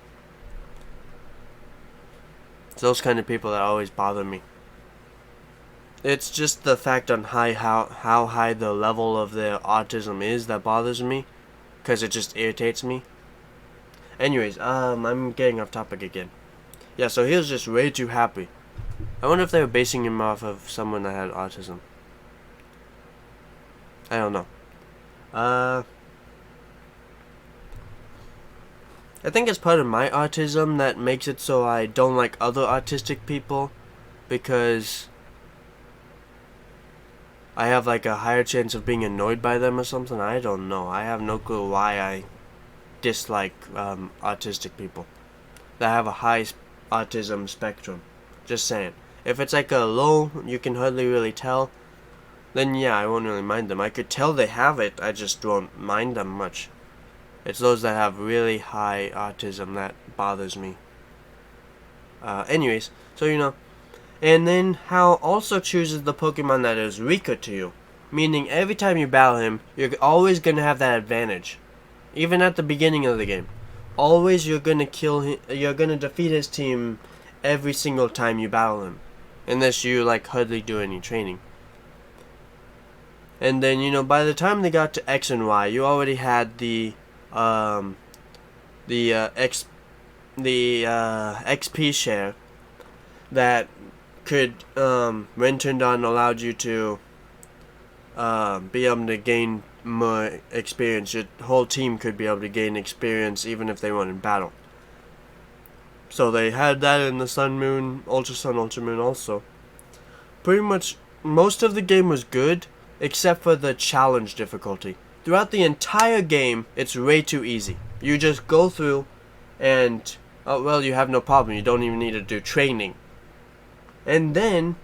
It's those kind of people that always bother me. It's just the fact on how high the level of their autism is that bothers me, because it just irritates me. Anyways, I'm getting off topic again. Yeah, so he was just way too happy. I wonder if they were basing him off of someone that had autism. I don't know. I think it's part of my autism that makes it so I don't like other autistic people, because I have like a higher chance of being annoyed by them or something. I don't know. I have no clue why I dislike autistic people that have a high autism spectrum. Just saying. If it's like a low, you can hardly really tell, then yeah, I won't really mind them. I could tell they have it, I just won't mind them much. It's those that have really high autism that bothers me. Anyways, so you know. And then HAL also chooses the Pokemon that is weaker to you. Meaning every time you battle him, you're always going to have that advantage. Even at the beginning of the game. Always you're going to kill him, you're going to defeat his team every single time you battle him. Unless you like hardly do any training. And then, you know, by the time they got to X and Y, you already had the XP share that could, when turned on, allowed you to be able to gain more experience. Your whole team could be able to gain experience even if they weren't in battle. So they had that in the Sun, Moon, Ultra Sun, Ultra Moon also. Pretty much most of the game was good, except for the challenge difficulty. Throughout the entire game, it's way too easy. You just go through and, oh, well, you have no problem. You don't even need to do training. And then,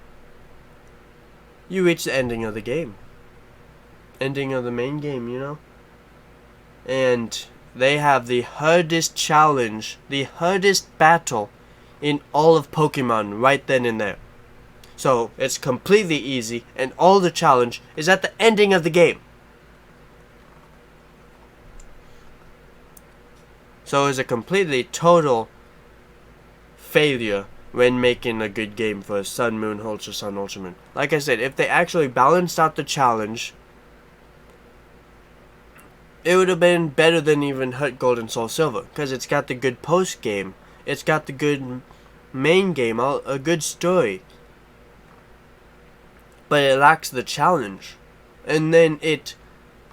you reach the ending of the game. Ending of the main game, you know? And they have the hardest challenge, the hardest battle in all of Pokemon right then and there. So, it's completely easy, and all the challenge is at the ending of the game. So, it's a completely total failure when making a good game for Sun, Moon, Ultra Sun, Ultra Moon. Like I said, if they actually balanced out the challenge, it would have been better than even Heart Gold and Soul Silver, because it's got the good post game, it's got the good main game, a good story, but it lacks the challenge, and then it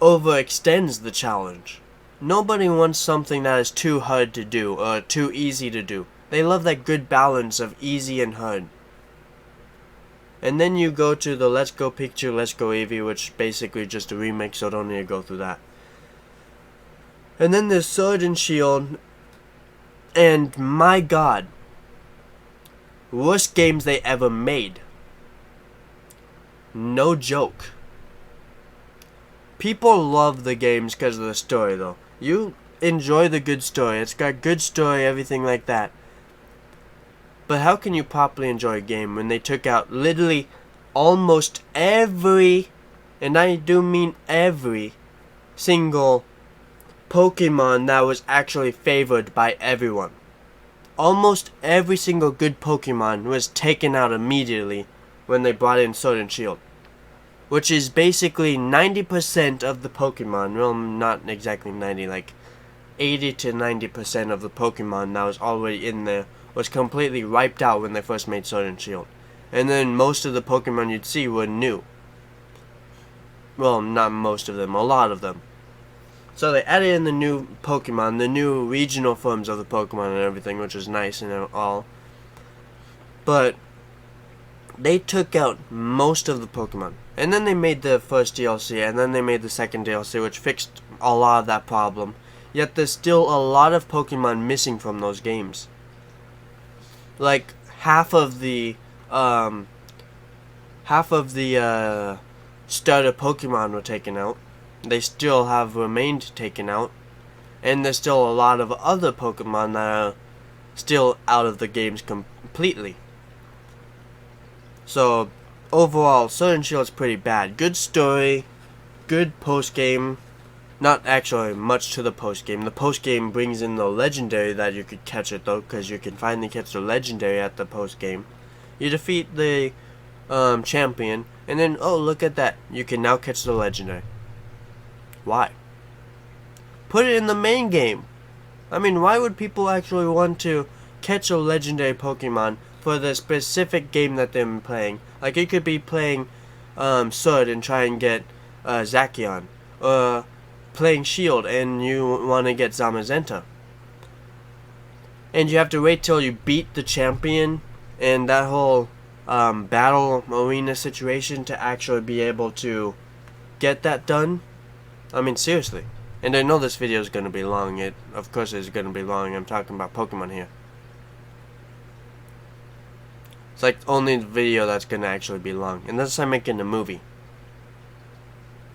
overextends the challenge. Nobody wants something that is too hard to do or too easy to do. They love that good balance of easy and hard. And then you go to the Let's Go Pikachu, Let's Go Eevee, which basically just a remake, so don't need to go through that. And then there's Sword and Shield, and my god, worst games they ever made. No joke. People love the games because of the story, though. You enjoy the good story. It's got good story, everything like that. But how can you properly enjoy a game when they took out literally almost every, and I do mean every, single Pokemon that was actually favored by everyone? Almost every single good Pokemon was taken out immediately when they brought in Sword and Shield. Which is basically 90% of the Pokemon, well, not exactly 90, like 80 to 90% of the Pokemon that was already in there was completely wiped out when they first made Sword and Shield. And then most of the Pokemon you'd see were new. Well, not most of them, a lot of them. So they added in the new Pokemon, the new regional forms of the Pokemon and everything, which is nice and all. But they took out most of the Pokemon. And then they made the first DLC, and then they made the second DLC, which fixed a lot of that problem. Yet there's still a lot of Pokemon missing from those games. Like half of the starter Pokemon were taken out. They still have remained taken out. And there's still a lot of other Pokemon that are still out of the games completely. So overall, Sword and Shield is pretty bad. Good story, good post-game. Not actually much to the post-game. The post-game brings in the legendary that you could catch it, though, because you can finally catch the legendary at the post-game. You defeat the champion, and then, oh, look at that. You can now catch the legendary. Why? Put it in the main game. I mean, why would people actually want to catch a legendary Pokemon for the specific game that they're playing? Like, you could be playing Sword and try and get Zacian, or playing Shield and you want to get Zamazenta. And you have to wait till you beat the champion and that whole battle arena situation to actually be able to get that done. I mean, seriously. And I know this video is going to be long. Of course it's going to be long. I'm talking about Pokemon here. It's like the only video that's going to actually be long. Unless I'm making a movie.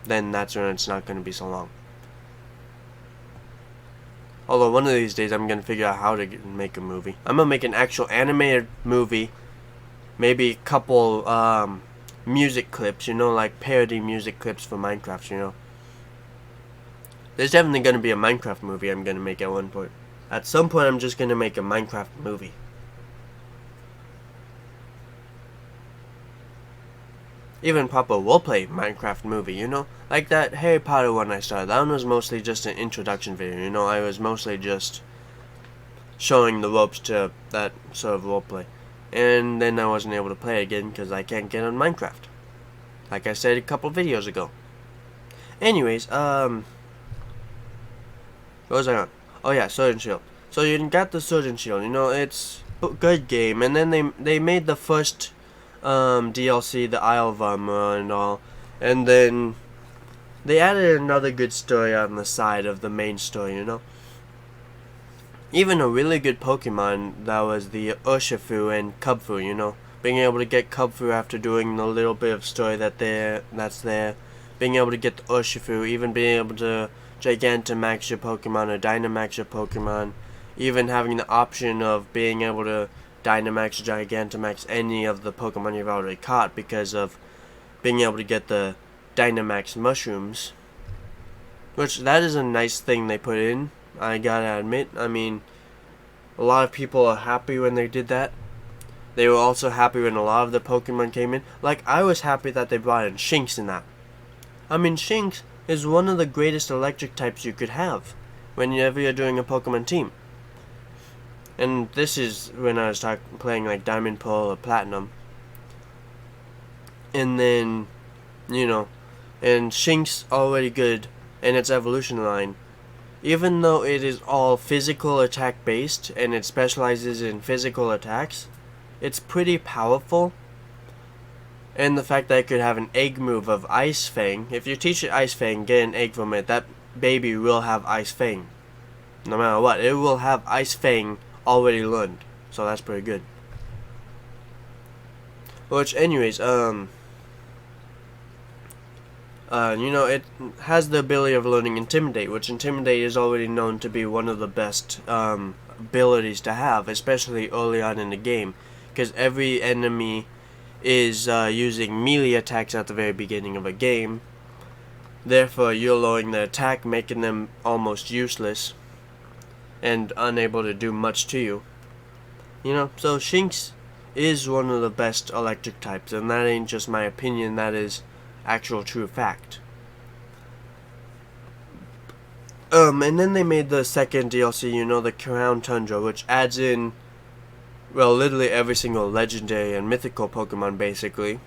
Then that's when it's not going to be so long. Although one of these days I'm gonna figure out how to make a movie. I'm gonna make an actual animated movie. Maybe a couple music clips, like parody music clips for Minecraft, There's definitely gonna be a Minecraft movie I'm gonna make at one point. At some point I'm just gonna make a Minecraft movie. Even proper roleplay Minecraft movie, Like that Harry Potter one I started. That one was mostly just an introduction video, I was mostly just showing the ropes to that sort of roleplay. And then I wasn't able to play again because I can't get on Minecraft. Like I said a couple videos ago. Anyways, what was I on? Oh yeah, Sword and Shield. So you got the Sword and Shield, it's a good game. And then they made the first DLC, the Isle of Armor and all. And then they added another good story on the side of the main story, Even a really good Pokemon that was the Urshifu and Kubfu, Being able to get Kubfu after doing the little bit of story that's there. Being able to get the Urshifu, even being able to Gigantamax your Pokemon or Dynamax your Pokemon. Even having the option of being able to Dynamax or Gigantamax any of the Pokemon you've already caught because of being able to get the Dynamax mushrooms. Which, that is a nice thing they put in, I gotta admit. I mean, a lot of people are happy when they did that. They were also happy when a lot of the Pokemon came in. Like, I was happy that they brought in Shinx in that. I mean, Shinx is one of the greatest electric types you could have whenever you're doing a Pokemon team. And this is when I was playing like Diamond, Pearl, or Platinum. And then, and Shinx already good in its evolution line. Even though it is all physical attack based and it specializes in physical attacks, it's pretty powerful. And the fact that it could have an egg move of Ice Fang. If you teach it Ice Fang, get an egg from it, that baby will have Ice Fang. No matter what, it will have Ice Fang already learned. So that's pretty good. Which, anyways, it has the ability of learning Intimidate, which Intimidate is already known to be one of the best abilities to have, especially early on in the game, because every enemy is using melee attacks at the very beginning of a game. Therefore, you're lowering their attack, making them almost useless and unable to do much to you. So Shinx is one of the best electric types, and that ain't just my opinion, that is actual true fact. And then they made the second DLC, the Crown Tundra, which adds in, well, literally every single legendary and mythical Pokemon, basically.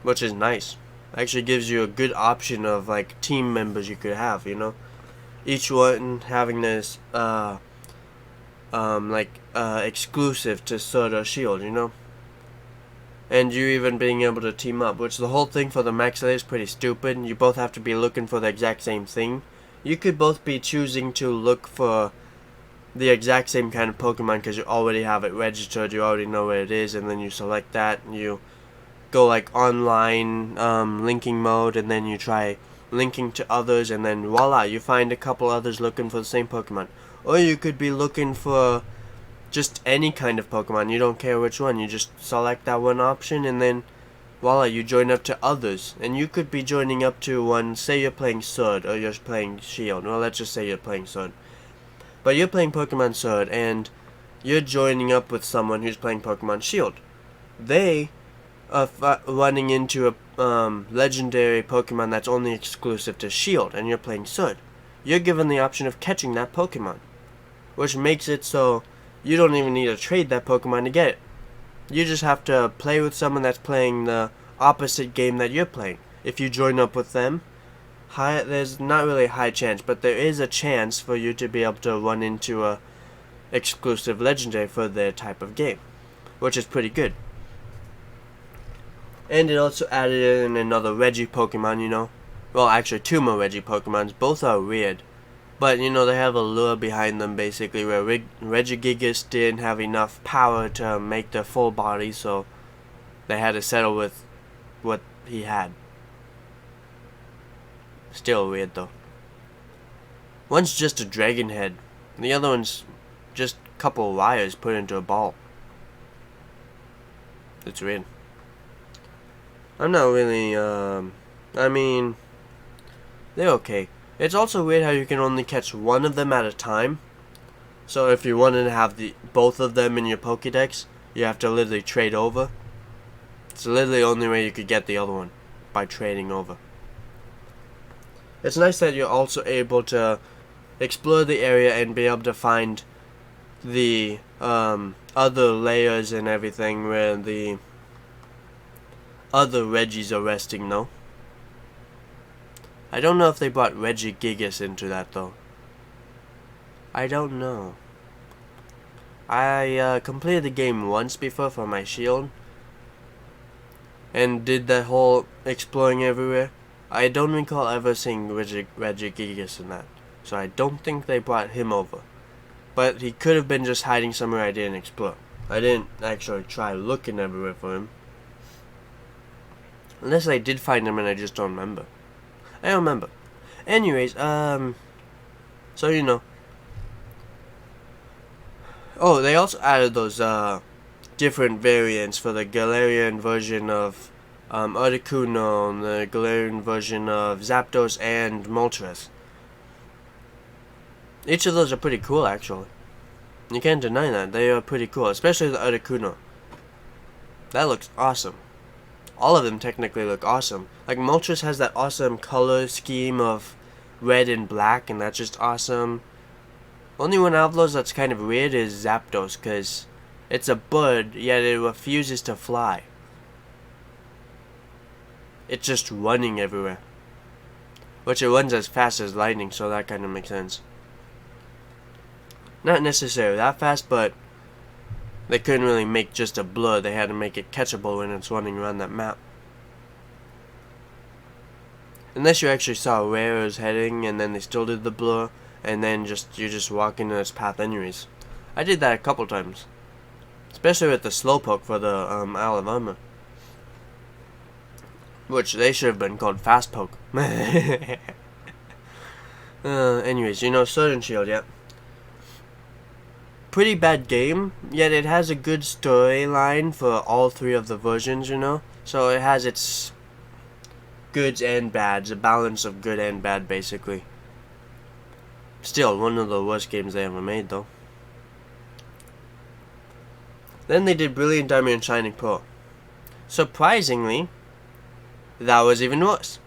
Which is nice. Actually gives you a good option of, like, team members you could have, Each one having this, exclusive to Sword or Shield, And you even being able to team up, which the whole thing for the Max is pretty stupid. You both have to be looking for the exact same thing. You could both be choosing to look for the exact same kind of Pokemon because you already have it registered, you already know where it is, and then you select that, and you go like online linking mode, and then you try linking to others, and then voila, you find a couple others looking for the same Pokemon. Or you could be looking for just any kind of Pokemon, you don't care which one, you just select that one option, and then voila, you join up to others. And you could be joining up to one, say you're playing Sword, or you're playing Shield. Well, let's just say you're playing Sword. But you're playing Pokemon Sword, and you're joining up with someone who's playing Pokemon Shield. They are running into a legendary Pokemon that's only exclusive to Shield, and you're playing Sword. You're given the option of catching that Pokemon, which makes it so you don't even need to trade that Pokemon to get it. You just have to play with someone that's playing the opposite game that you're playing. If you join up with them, there's not really a high chance, but there is a chance for you to be able to run into a exclusive legendary for their type of game, which is pretty good. And it also added in another Reggie Pokemon, Well, actually, two more Reggie Pokemons. Both are weird. But, they have a lure behind them, basically, where Regigigas didn't have enough power to make the full body, so they had to settle with what he had. Still weird, though. One's just a dragon head. The other one's just a couple of wires put into a ball. It's weird. I'm not really, I mean, they're okay. It's also weird how you can only catch one of them at a time. So if you wanted to have both of them in your Pokédex, you have to literally trade over. It's literally the only way you could get the other one, by trading over. It's nice that you're also able to explore the area and be able to find the other layers and everything where the other Reggies are resting, though. I don't know if they brought Regigigas into that, though. I don't know. I completed the game once before for my shield and did that whole exploring everywhere. I don't recall ever seeing Regigigas in that, so I don't think they brought him over. But he could have been just hiding somewhere I didn't explore. I didn't actually try looking everywhere for him. Unless I did find him and I just don't remember. I don't remember. Anyways, so you know. Oh, they also added those different variants for the Galarian version of Articuno and the Galarian version of Zapdos and Moltres. Each of those are pretty cool, actually. You can't deny that. They are pretty cool, especially the Articuno. That looks awesome. All of them technically look awesome. Like, Moltres has that awesome color scheme of red and black, and that's just awesome. Only one out of those that's kind of weird is Zapdos, because it's a bird, yet it refuses to fly. It's just running everywhere. Which it runs as fast as lightning, so that kind of makes sense. Not necessarily that fast, but they couldn't really make just a blur. They had to make it catchable when it's running around that map. Unless you actually saw where it was heading, and then they still did the blur, and then you just walk into this path anyways. I did that a couple times. Especially with the Slowpoke for the Isle of Armor. Which they should have been called Fast Poke. Anyways, you know, Sword and Shield, yeah. Pretty bad game, yet it has a good storyline for all three of the versions, you know. So it has its goods and bads, a balance of good and bad, basically. Still, one of the worst games they ever made, though. Then they did Brilliant Diamond and Shining Pearl. Surprisingly, that was even worse.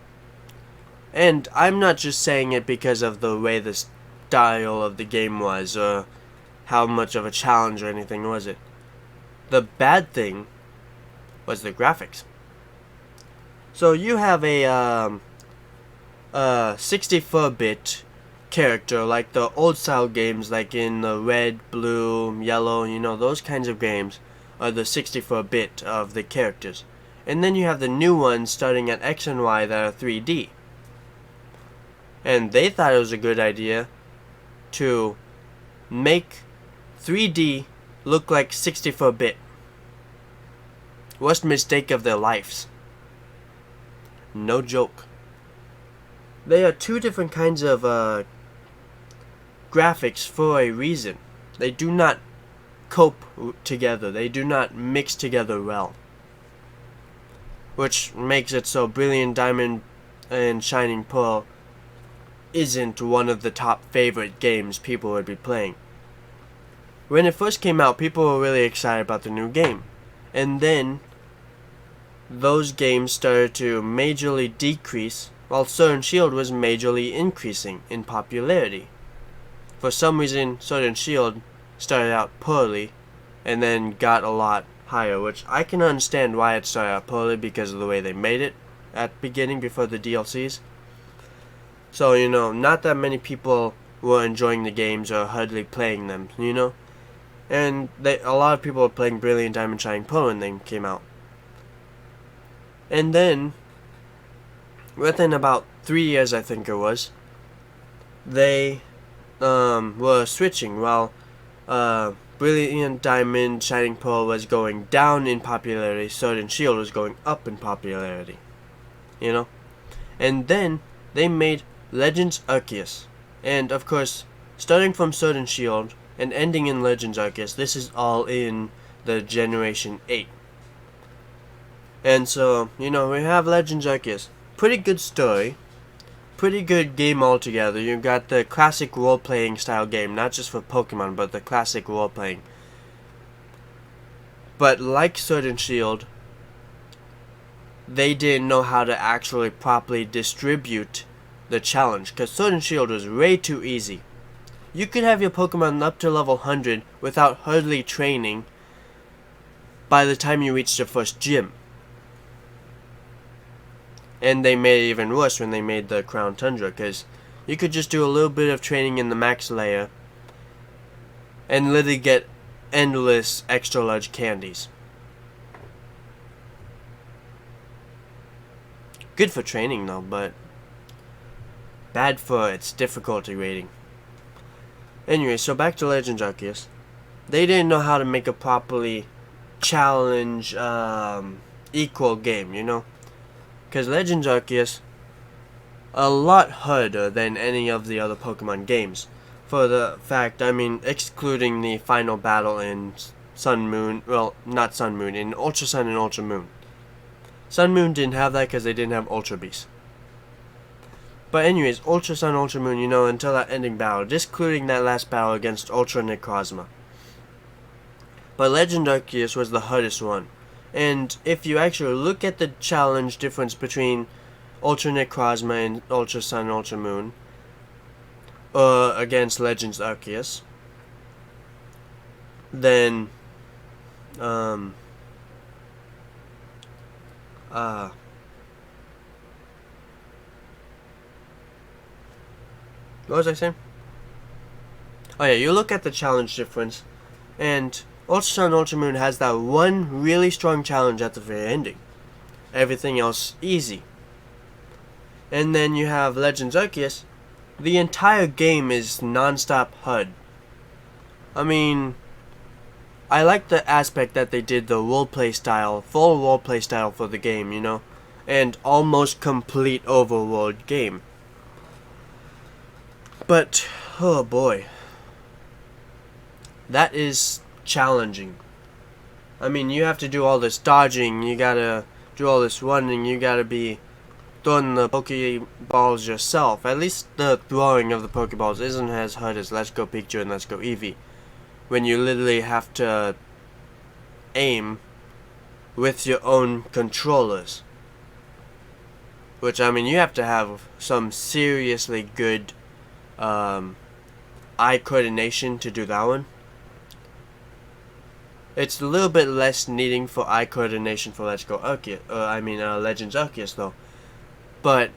And I'm not just saying it because of the way the style of the game was, or how much of a challenge or anything was it. The bad thing was the graphics. So you have a 64-bit character, like the old style games, like in the red, blue, yellow, you know, those kinds of games are the 64-bit of the characters. And then you have the new ones starting at X and Y that are 3D. And they thought it was a good idea to make 3D look like 64-bit. Worst mistake of their lives. No joke. They are two different kinds of graphics for a reason. They do not cope together. They do not mix together well. Which makes it so Brilliant Diamond and Shining Pearl isn't one of the top favorite games people would be playing. When it first came out, people were really excited about the new game. And then those games started to majorly decrease, while Sword and Shield was majorly increasing in popularity. For some reason, Sword and Shield started out poorly, and then got a lot higher, which I can understand why it started out poorly because of the way they made it at the beginning before the DLCs. So, you know, not that many people were enjoying the games or hardly playing them, you know? And a lot of people were playing Brilliant Diamond Shining Pearl when they came out. And then, within about 3 years, I think it was, they were switching. While Brilliant Diamond Shining Pearl was going down in popularity, Sword and Shield was going up in popularity. You know? And then they made Legends Arceus. And of course, starting from Sword and Shield and ending in Legends Arceus, this is all in the Generation 8. And so, you know, we have Legends Arceus. Pretty good story. Pretty good game altogether. You got the classic role-playing style game, not just for Pokemon, but the classic role-playing. But like Sword and Shield, they didn't know how to actually properly distribute the challenge, because Sword and Shield was way too easy. You could have your Pokemon up to level 100 without hardly training by the time you reached your first gym. And they made it even worse when they made the Crown Tundra, because you could just do a little bit of training in the max layer and literally get endless extra large candies. Good for training though, but bad for its difficulty rating. Anyway, so back to Legends Arceus. They didn't know how to make a properly challenge equal game, you know? Because Legends Arceus, a lot harder than any of the other Pokemon games. For the fact, I mean, excluding the final battle in Sun Moon, well, not Sun Moon, in Ultra Sun and Ultra Moon. Sun Moon didn't have that because they didn't have Ultra Beast. But anyways, Ultra Sun, Ultra Moon, you know, until that ending battle, discluding that last battle against Ultra Necrozma. But Legend Arceus was the hardest one. And if you actually look at the challenge difference between Ultra Necrozma and Ultra Sun, Ultra Moon, against Legends Arceus, then, what was I saying? Oh yeah, you look at the challenge difference, and Ultra Sun, Ultra Moon has that one really strong challenge at the very ending. Everything else easy. And then you have Legends Arceus. The entire game is non-stop HUD. I mean, I like the aspect that they did the roleplay style, full roleplay style for the game, you know, and almost complete overworld game. But, oh boy, that is challenging. I mean, you have to do all this dodging, you gotta do all this running, you gotta be throwing the Pokeballs yourself. At least the throwing of the Pokeballs isn't as hard as Let's Go Pikachu and Let's Go Eevee, when you literally have to aim with your own controllers. Which, I mean, you have to have some seriously good eye coordination to do that one. It's a little bit less needing for eye coordination for Let's Go Arceus, Legends Arceus though. But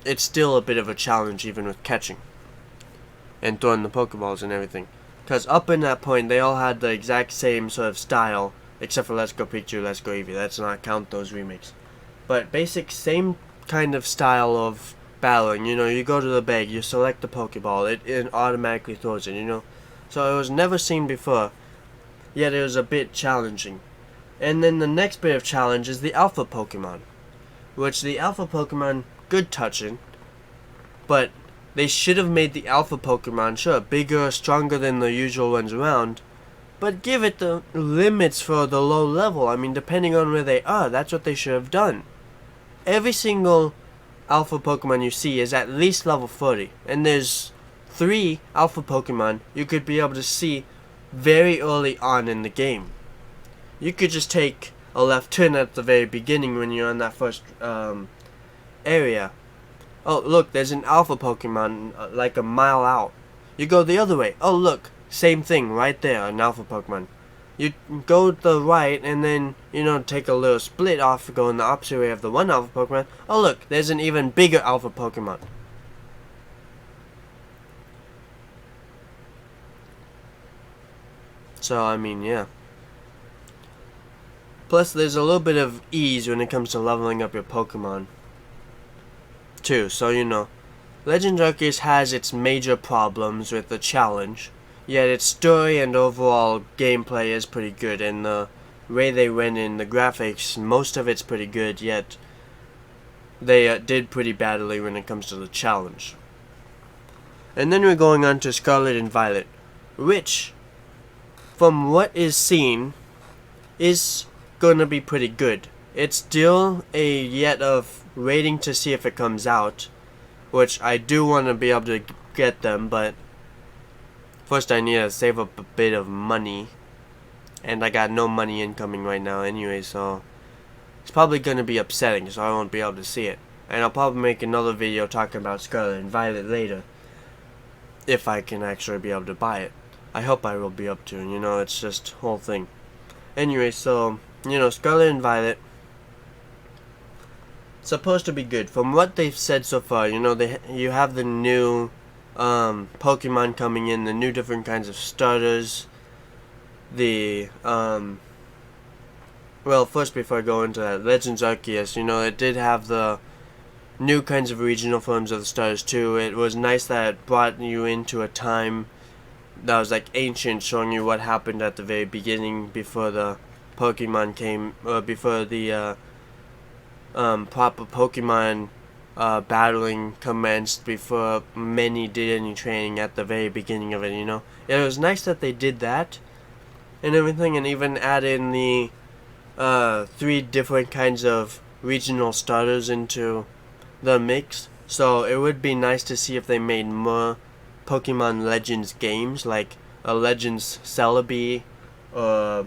it's still a bit of a challenge even with catching and throwing the Pokeballs and everything. Because up in that point, they all had the exact same sort of style, except for Let's Go Pikachu, Let's Go Eevee. Let's not count those remakes. But basic same kind of style of battling. You know, you go to the bag, you select the Pokeball, it automatically throws it, you know. So it was never seen before, yet it was a bit challenging. And then the next bit of challenge is the Alpha Pokemon. Which the Alpha Pokemon, good touching, but they should have made the Alpha Pokemon, sure, bigger, stronger than the usual ones around, but give it the limits for the low level. I mean, depending on where they are, that's what they should have done. Every single Alpha Pokemon you see is at least level 40, and there's 3 Alpha Pokemon you could be able to see very early on in the game. You could just take a left turn at the very beginning when you're on that first area. Oh, look, there's an Alpha Pokemon like a mile out. You go the other way. Oh, look, same thing right there, an Alpha Pokemon. You go to the right and then, you know, take a little split off, go in the opposite way of the one Alpha Pokemon. Oh, look, there's an even bigger Alpha Pokemon. So, I mean, yeah. Plus, there's a little bit of ease when it comes to leveling up your Pokemon, too. So, you know, Legends Arceus has its major problems with the challenge, yet its story and overall gameplay is pretty good, and the way they went in the graphics, most of it's pretty good, yet they did pretty badly when it comes to the challenge. And then we're going on to Scarlet and Violet, which, from what is seen, is gonna be pretty good. It's still a yet of waiting to see if it comes out, which I do want to be able to get them, but first I need to save up a bit of money, and I got no money incoming right now anyway, so it's probably gonna be upsetting, so I won't be able to see it. And I'll probably make another video talking about Scarlet and Violet later, if I can actually be able to buy it. I hope I will be able to, you know, it's just whole thing. Anyway, so, you know, Scarlet and Violet, supposed to be good. From what they've said so far, you know, you have the new Pokemon coming in, the new different kinds of starters, the, well, first before I go into that, Legends Arceus, you know, it did have the new kinds of regional forms of the starters too. It was nice that it brought you into a time that was like ancient, showing you what happened at the very beginning before the Pokemon came, before the proper Pokemon battling commenced, before many did any training at the very beginning of it, you know. It was nice that they did that and everything, and even add in the 3 different kinds of regional starters into the mix. So it would be nice to see if they made more Pokemon Legends games, like a Legends Celebi, or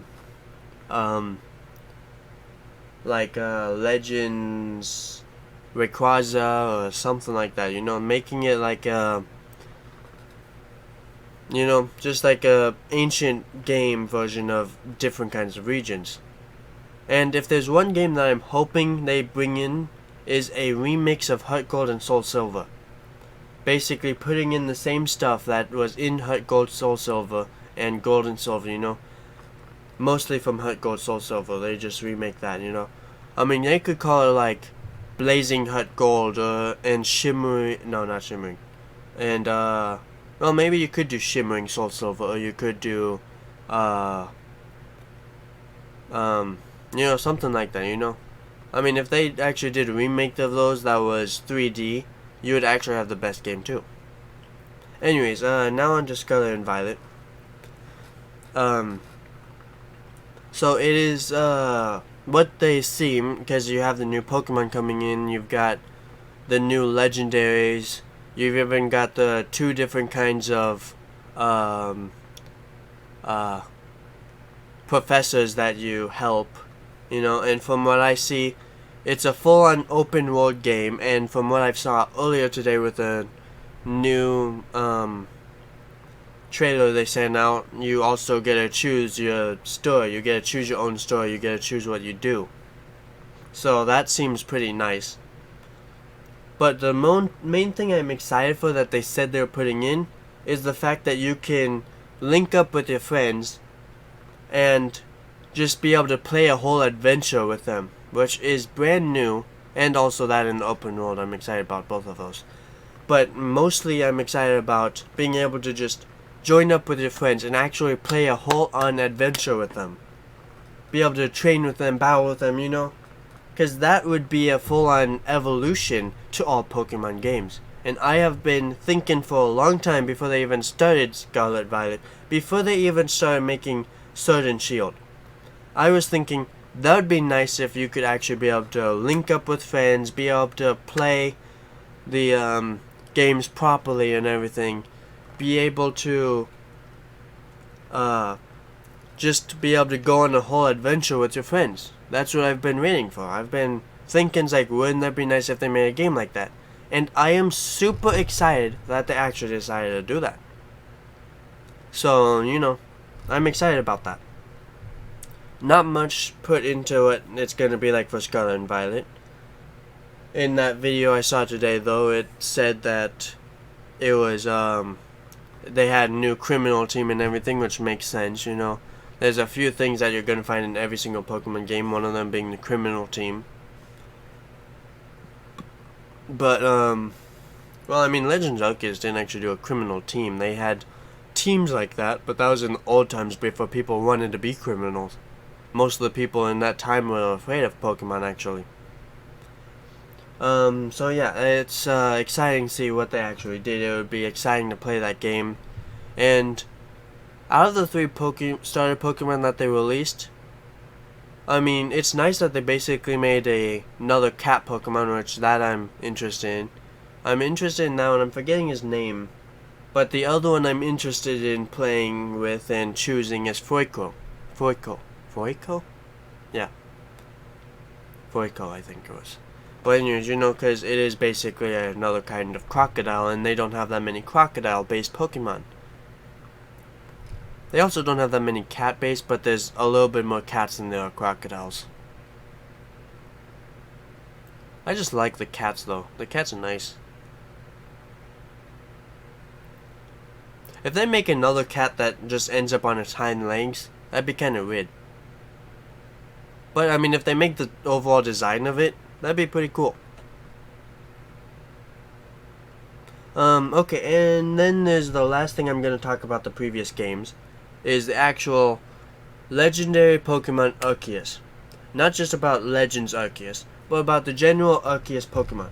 like Legends Rayquaza or something like that, you know, making it like a, you know, just like a ancient game version of different kinds of regions. And if there's one game that I'm hoping they bring in, is a remix of Heart Gold and Soul Silver. Basically putting in the same stuff that was in Heart Gold, Soul Silver, and Gold and Silver, you know. Mostly from Heart Gold, Soul Silver, they just remake that, you know. I mean, they could call it like Blazing Heart Gold, and Shimmering, no, not Shimmering. And, well, maybe you could do Shimmering Soul Silver, or you could do, you know, something like that, you know. I mean, if they actually did a remake of those that was 3D, you would actually have the best game too. Anyways, now on to Scarlet and Violet. So it is, what they seem, because you have the new Pokemon coming in, you've got the new legendaries, you've even got the 2 different kinds of, professors that you help, you know, and from what I see, it's a full-on open world game, and from what I saw earlier today with a new trailer they sent out, you also get to choose your store, you get to choose your own store, you get to choose what you do. So that seems pretty nice. But the main thing I'm excited for that they said they're putting in is the fact that you can link up with your friends and just be able to play a whole adventure with them, which is brand new, and also that in the open world. I'm excited about both of those. But mostly I'm excited about being able to just join up with your friends and actually play a whole-on adventure with them. Be able to train with them, battle with them, you know? Because that would be a full-on evolution to all Pokemon games. And I have been thinking for a long time before they even started Scarlet Violet, before they even started making Sword and Shield. I was thinking that would be nice if you could actually be able to link up with friends, be able to play the games properly and everything, be able to just be able to go on a whole adventure with your friends. That's what I've been waiting for. I've been thinking, like, wouldn't that be nice if they made a game like that? And I am super excited that they actually decided to do that. So, you know, I'm excited about that. Not much put into it. It's going to be like for Scarlet and Violet. In that video I saw today, though, it said that it was, they had a new criminal team and everything, which makes sense, you know. There's a few things that you're going to find in every single Pokemon game, one of them being the criminal team. But, well, I mean, Legends Arceus didn't actually do a criminal team. They had teams like that, but that was in the old times before people wanted to be criminals. Most of the people in that time were afraid of Pokemon, actually. So yeah, it's exciting to see what they actually did. It would be exciting to play that game. And out of the 3 starter Pokemon that they released, I mean, it's nice that they basically made another cat Pokemon, which that I'm interested in. I'm interested in that one. I'm forgetting his name. But the other one I'm interested in playing with and choosing is Foiko. Foiko? Yeah. Foiko, I think it was. But anyways, you know, because it is basically another kind of crocodile, and they don't have that many crocodile-based Pokemon. They also don't have that many cat-based, but there's a little bit more cats than there are crocodiles. I just like the cats, though. The cats are nice. If they make another cat that just ends up on its hind legs, that'd be kind of weird. But, I mean, if they make the overall design of it, that'd be pretty cool. Okay, and then there's the last thing I'm going to talk about the previous games, is the actual legendary Pokemon Arceus. Not just about Legends Arceus, but about the general Arceus Pokemon.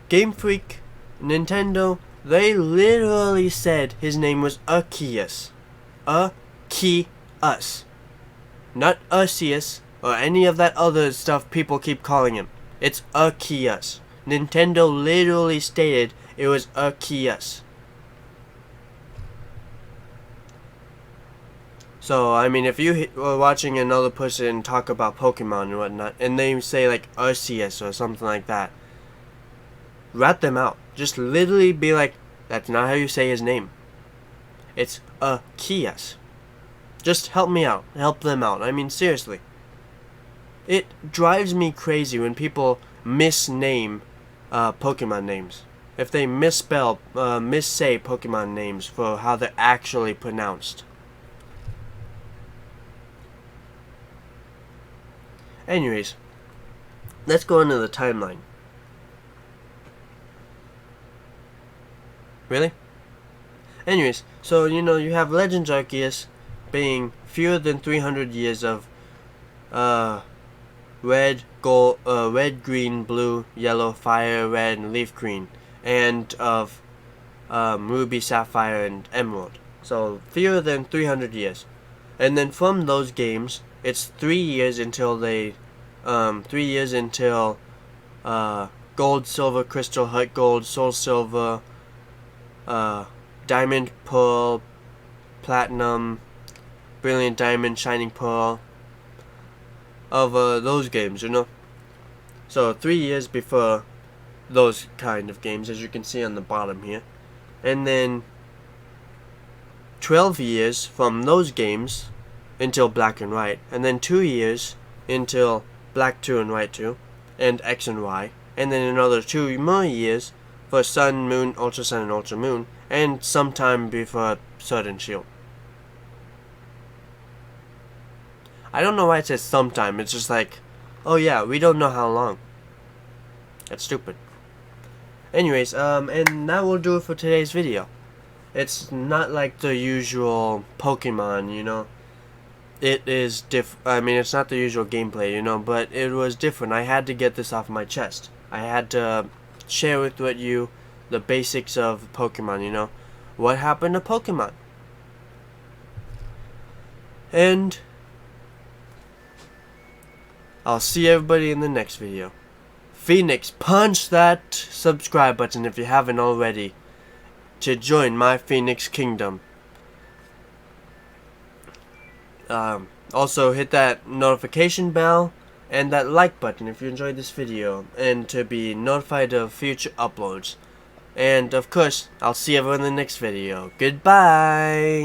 Game Freak, Nintendo, they literally said his name was Arceus. Arceus. Not Arceus, or any of that other stuff people keep calling him. It's Arceus. Nintendo literally stated it was Arceus. So, I mean, if you were watching another person talk about Pokemon and whatnot, and they say like Arceus or something like that, rat them out. Just literally be like, that's not how you say his name. It's Arceus. Just help me out. Help them out. I mean, seriously. It drives me crazy when people misname Pokemon names. If they missay Pokemon names for how they're actually pronounced. Anyways, let's go into the timeline. Really? Anyways, so you know you have Legends Arceus being fewer than 300 years of red, gold, red, green, blue, yellow, fire, red, and leaf green, and of ruby, sapphire, and emerald. So fewer than 300 years, and then from those games, it's 3 years until they, 3 years until gold, silver, crystal, heart gold, soul silver, diamond, pearl, platinum, brilliant diamond, shining pearl, of those games, you know. So 3 years before those kind of games, as you can see on the bottom here, and then 12 years from those games until Black and White, and then 2 years until Black 2 and White 2, and X and Y, and then another 2 more years for Sun, Moon, Ultra Sun, and Ultra Moon, and sometime before Sword and Shield. I don't know why it says sometime. It's just like, oh yeah, we don't know how long. That's stupid. Anyways, and that will do it for today's video. It's not like the usual Pokemon, you know. It is I mean, it's not the usual gameplay, you know, but it was different. I had to get this off my chest. I had to share with you the basics of Pokemon, you know. What happened to Pokemon? And I'll see everybody in the next video. Phoenix, punch that subscribe button if you haven't already to join my Phoenix Kingdom. Also hit that notification bell and that like button if you enjoyed this video, and to be notified of future uploads. And of course, I'll see everyone in the next video. Goodbye.